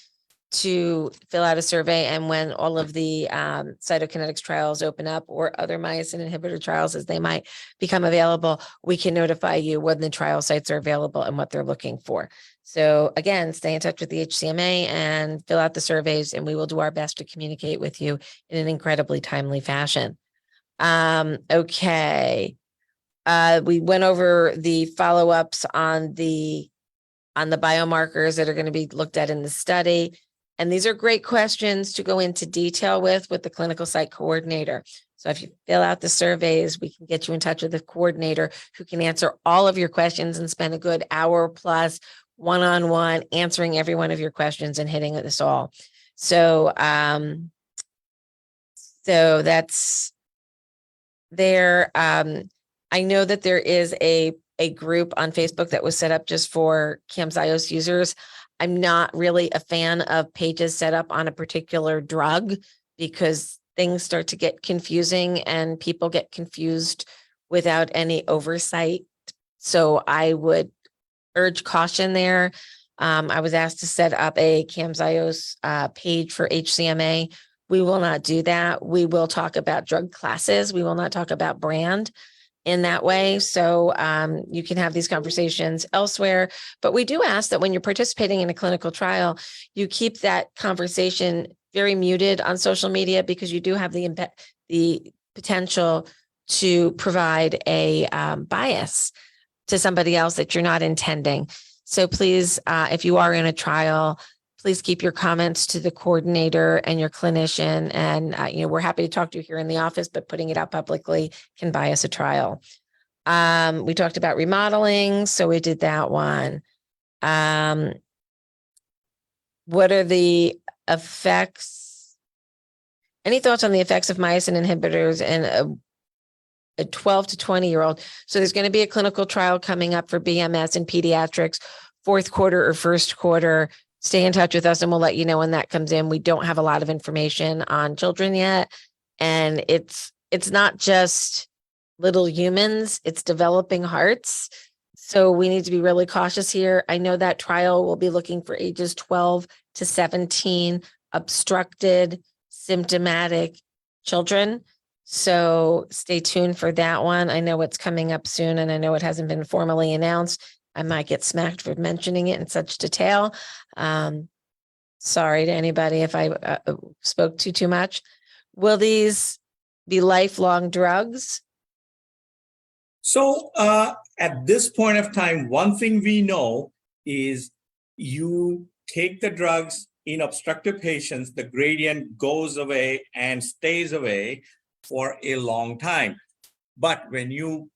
to fill out a survey. And when all of the cytokinetics trials open up, or other myosin inhibitor trials as they might become available, we can notify you when the trial sites are available and what they're looking for. So again, stay in touch with the HCMA and fill out the surveys, and we will do our best to communicate with you in an incredibly timely fashion. Okay. We went over the follow-ups on the biomarkers that are going to be looked at in the study. And these are great questions to go into detail with the clinical site coordinator. So if you fill out the surveys, we can get you in touch with the coordinator who can answer all of your questions and spend a good hour plus one-on-one answering every one of your questions and hitting this all. So, so that's there. I know that there is a group on Facebook that was set up just for Camzyos users. I'm not really a fan of pages set up on a particular drug, because things start to get confusing and people get confused without any oversight. So I would urge caution there. I was asked to set up a Camzyos page for HCMA. We will not do that. We will talk about drug classes. We will not talk about brand in that way. So you can have these conversations elsewhere, but we do ask that when you're participating in a clinical trial, you keep that conversation very muted on social media, because you do have the potential to provide a bias to somebody else that you're not intending. So please, if you are in a trial, please keep your comments to the coordinator and your clinician. And, we're happy to talk to you here in the office, but putting it out publicly can bias a trial. We talked about remodeling, so we did that one. What are the effects? Any thoughts on the effects of myosin inhibitors in a 12 to 20-year-old? So there's going to be a clinical trial coming up for BMS in pediatrics, fourth quarter or first quarter. Stay in touch with us and we'll let you know when that comes in. We don't have a lot of information on children yet. And it's not just little humans, it's developing hearts. So we need to be really cautious here. I know that trial will be looking for ages 12 to 17, obstructed, symptomatic children. So stay tuned for that one. I know it's coming up soon and I know it hasn't been formally announced. I might get smacked for mentioning it in such detail. Sorry to anybody if I spoke too much. Will these be lifelong drugs? So at this point of time, one thing we know is you take the drugs in obstructive patients, the gradient goes away and stays away for a long time. But when you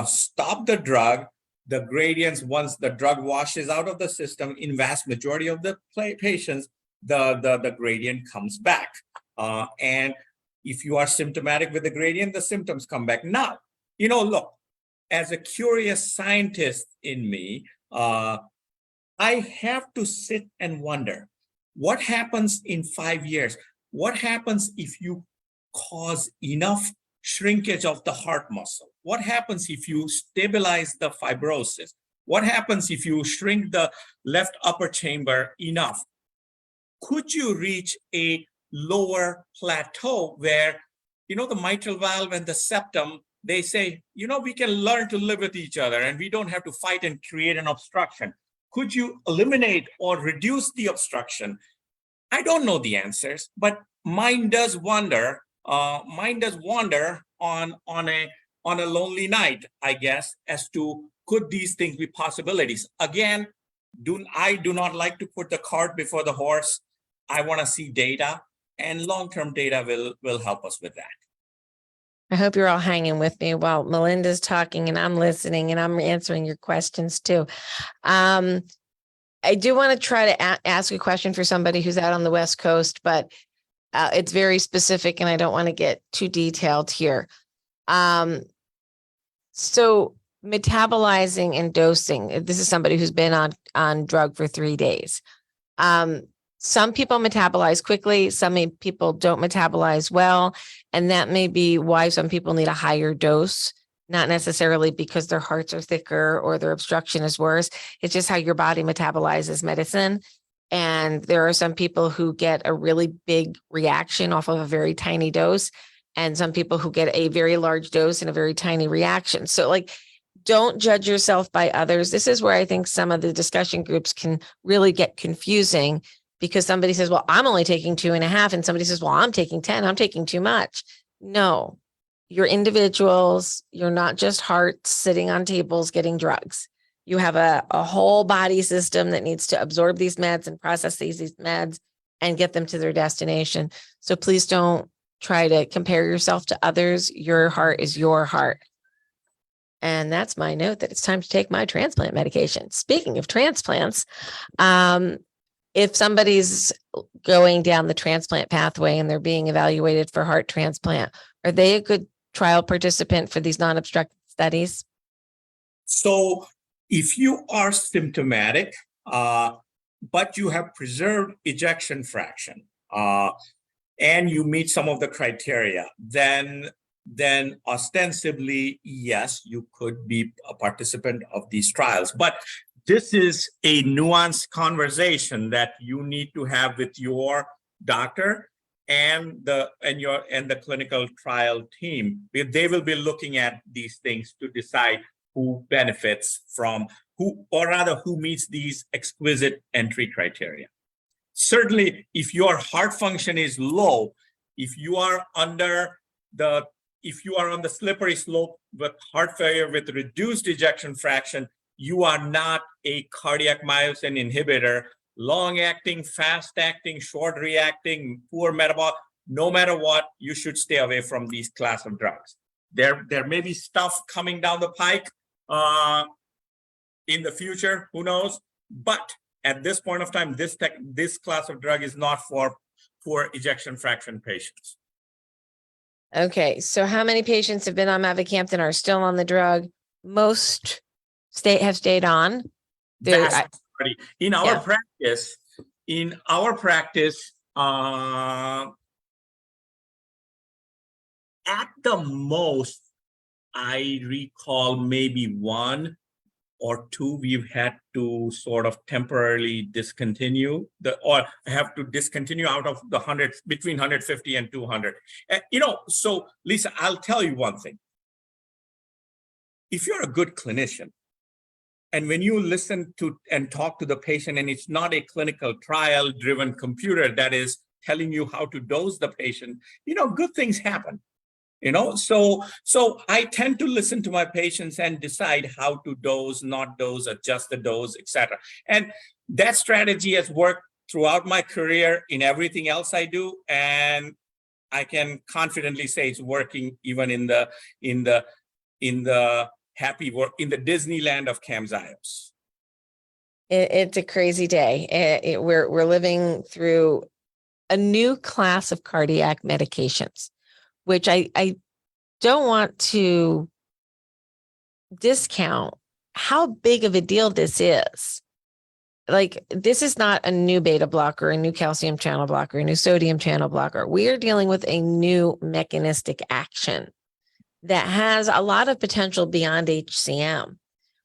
stop the drug, the gradients, once the drug washes out of the system, in vast majority of the patients, the gradient comes back. And if you are symptomatic with the gradient, the symptoms come back. Now, look, as a curious scientist in me, I have to sit and wonder, what happens in 5 years? What happens if you cause enough shrinkage of the heart muscle? What happens if you stabilize the fibrosis? What happens if you shrink the left upper chamber enough? Could you reach a lower plateau where, the mitral valve and the septum, they say, we can learn to live with each other and we don't have to fight and create an obstruction. Could you eliminate or reduce the obstruction? I don't know the answers, but mine does wander. Mine does wander on a lonely night, I guess, as to could these things be possibilities? Again, I do not like to put the cart before the horse. I want to see data, and long-term data will help us with that. I hope you're all hanging with me while Melinda's talking and I'm listening and I'm answering your questions too. I do want to try to ask a question for somebody who's out on the West Coast, but it's very specific and I don't want to get too detailed here. So metabolizing and dosing, this is somebody who's been on drug for 3 days. Some people metabolize quickly, some people don't metabolize well, and that may be why some people need a higher dose, not necessarily because their hearts are thicker or their obstruction is worse. It's just how your body metabolizes medicine. And there are some people who get a really big reaction off of a very tiny dose, and some people who get a very large dose and a very tiny reaction. So don't judge yourself by others. This is where I think some of the discussion groups can really get confusing, because somebody says, well, I'm only taking 2.5. And somebody says, well, I'm taking 10. I'm taking too much. No, you're individuals. You're not just hearts sitting on tables getting drugs. You have a whole body system that needs to absorb these meds and process these meds and get them to their destination. So please don't try to compare yourself to others. Your heart is your heart. And that's my note that it's time to take my transplant medication. Speaking of transplants, if somebody's going down the transplant pathway and they're being evaluated for heart transplant, are they a good trial participant for these non-obstructive studies? So if you are symptomatic, but you have preserved ejection fraction, and you meet some of the criteria, then ostensibly, yes, you could be a participant of these trials. But this is a nuanced conversation that you need to have with your doctor and the clinical trial team. They will be looking at these things to decide who benefits from who meets these exquisite entry criteria. Certainly, if your heart function is low, if you are under the if you are on the slippery slope with heart failure with reduced ejection fraction, you are not a cardiac myosin inhibitor. Long-acting, fast-acting, short-reacting, poor metabolic, no matter what, you should stay away from these class of drugs. There may be stuff coming down the pike in the future, who knows? But at this point of time, this class of drug is not for poor ejection fraction patients. Okay, so how many patients have been on mavacamten are still on the drug? Most have stayed on. Vast majority. In our practice, at the most, I recall maybe one or two we've had to sort of temporarily discontinue or have to discontinue out of the 100, between 150 and 200. So Lisa, I'll tell you one thing. If you're a good clinician, and when you listen to and talk to the patient, and it's not a clinical trial driven computer that is telling you how to dose the patient, good things happen. So I tend to listen to my patients and decide how to dose, not dose, adjust the dose, etc. And that strategy has worked throughout my career in everything else I do, and I can confidently say it's working even in the happy work in the Disneyland of Camzyos. It's a crazy day. We're living through a new class of cardiac medications, which I don't want to discount how big of a deal this is. Like, this is not a new beta blocker, a new calcium channel blocker, a new sodium channel blocker. We are dealing with a new mechanistic action that has a lot of potential beyond HCM.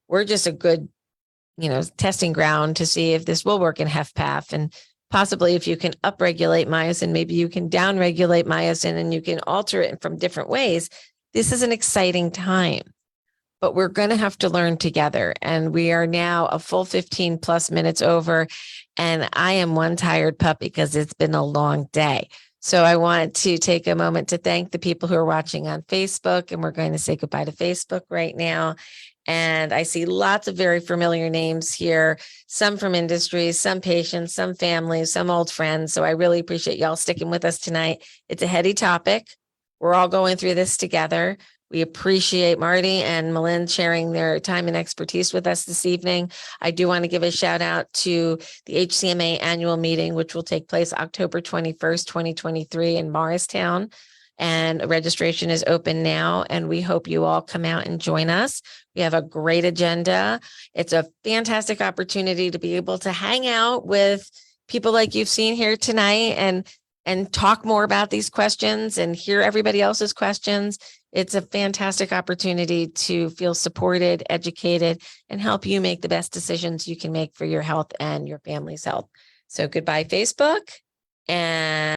We're just a good, testing ground to see if this will work in HFpEF, and possibly if you can upregulate myosin, maybe you can downregulate myosin and you can alter it from different ways. This is an exciting time, but we're going to have to learn together. And we are now a full 15 plus minutes over, and I am one tired pup because it's been a long day. So I want to take a moment to thank the people who are watching on Facebook, and we're going to say goodbye to Facebook right now. And I see lots of very familiar names here, some from industry, some patients, some families, some old friends. So I really appreciate y'all sticking with us tonight. It's a heady topic. We're all going through this together. We appreciate Marty and Milind sharing their time and expertise with us this evening. I do want to give a shout out to the HCMA annual meeting, which will take place October 21st, 2023 in Morristown. And registration is open now, and we hope you all come out and join us. We have a great agenda. It's a fantastic opportunity to be able to hang out with people like you've seen here tonight and talk more about these questions and hear everybody else's questions. It's a fantastic opportunity to feel supported, educated, and help you make the best decisions you can make for your health and your family's health. So goodbye, Facebook. And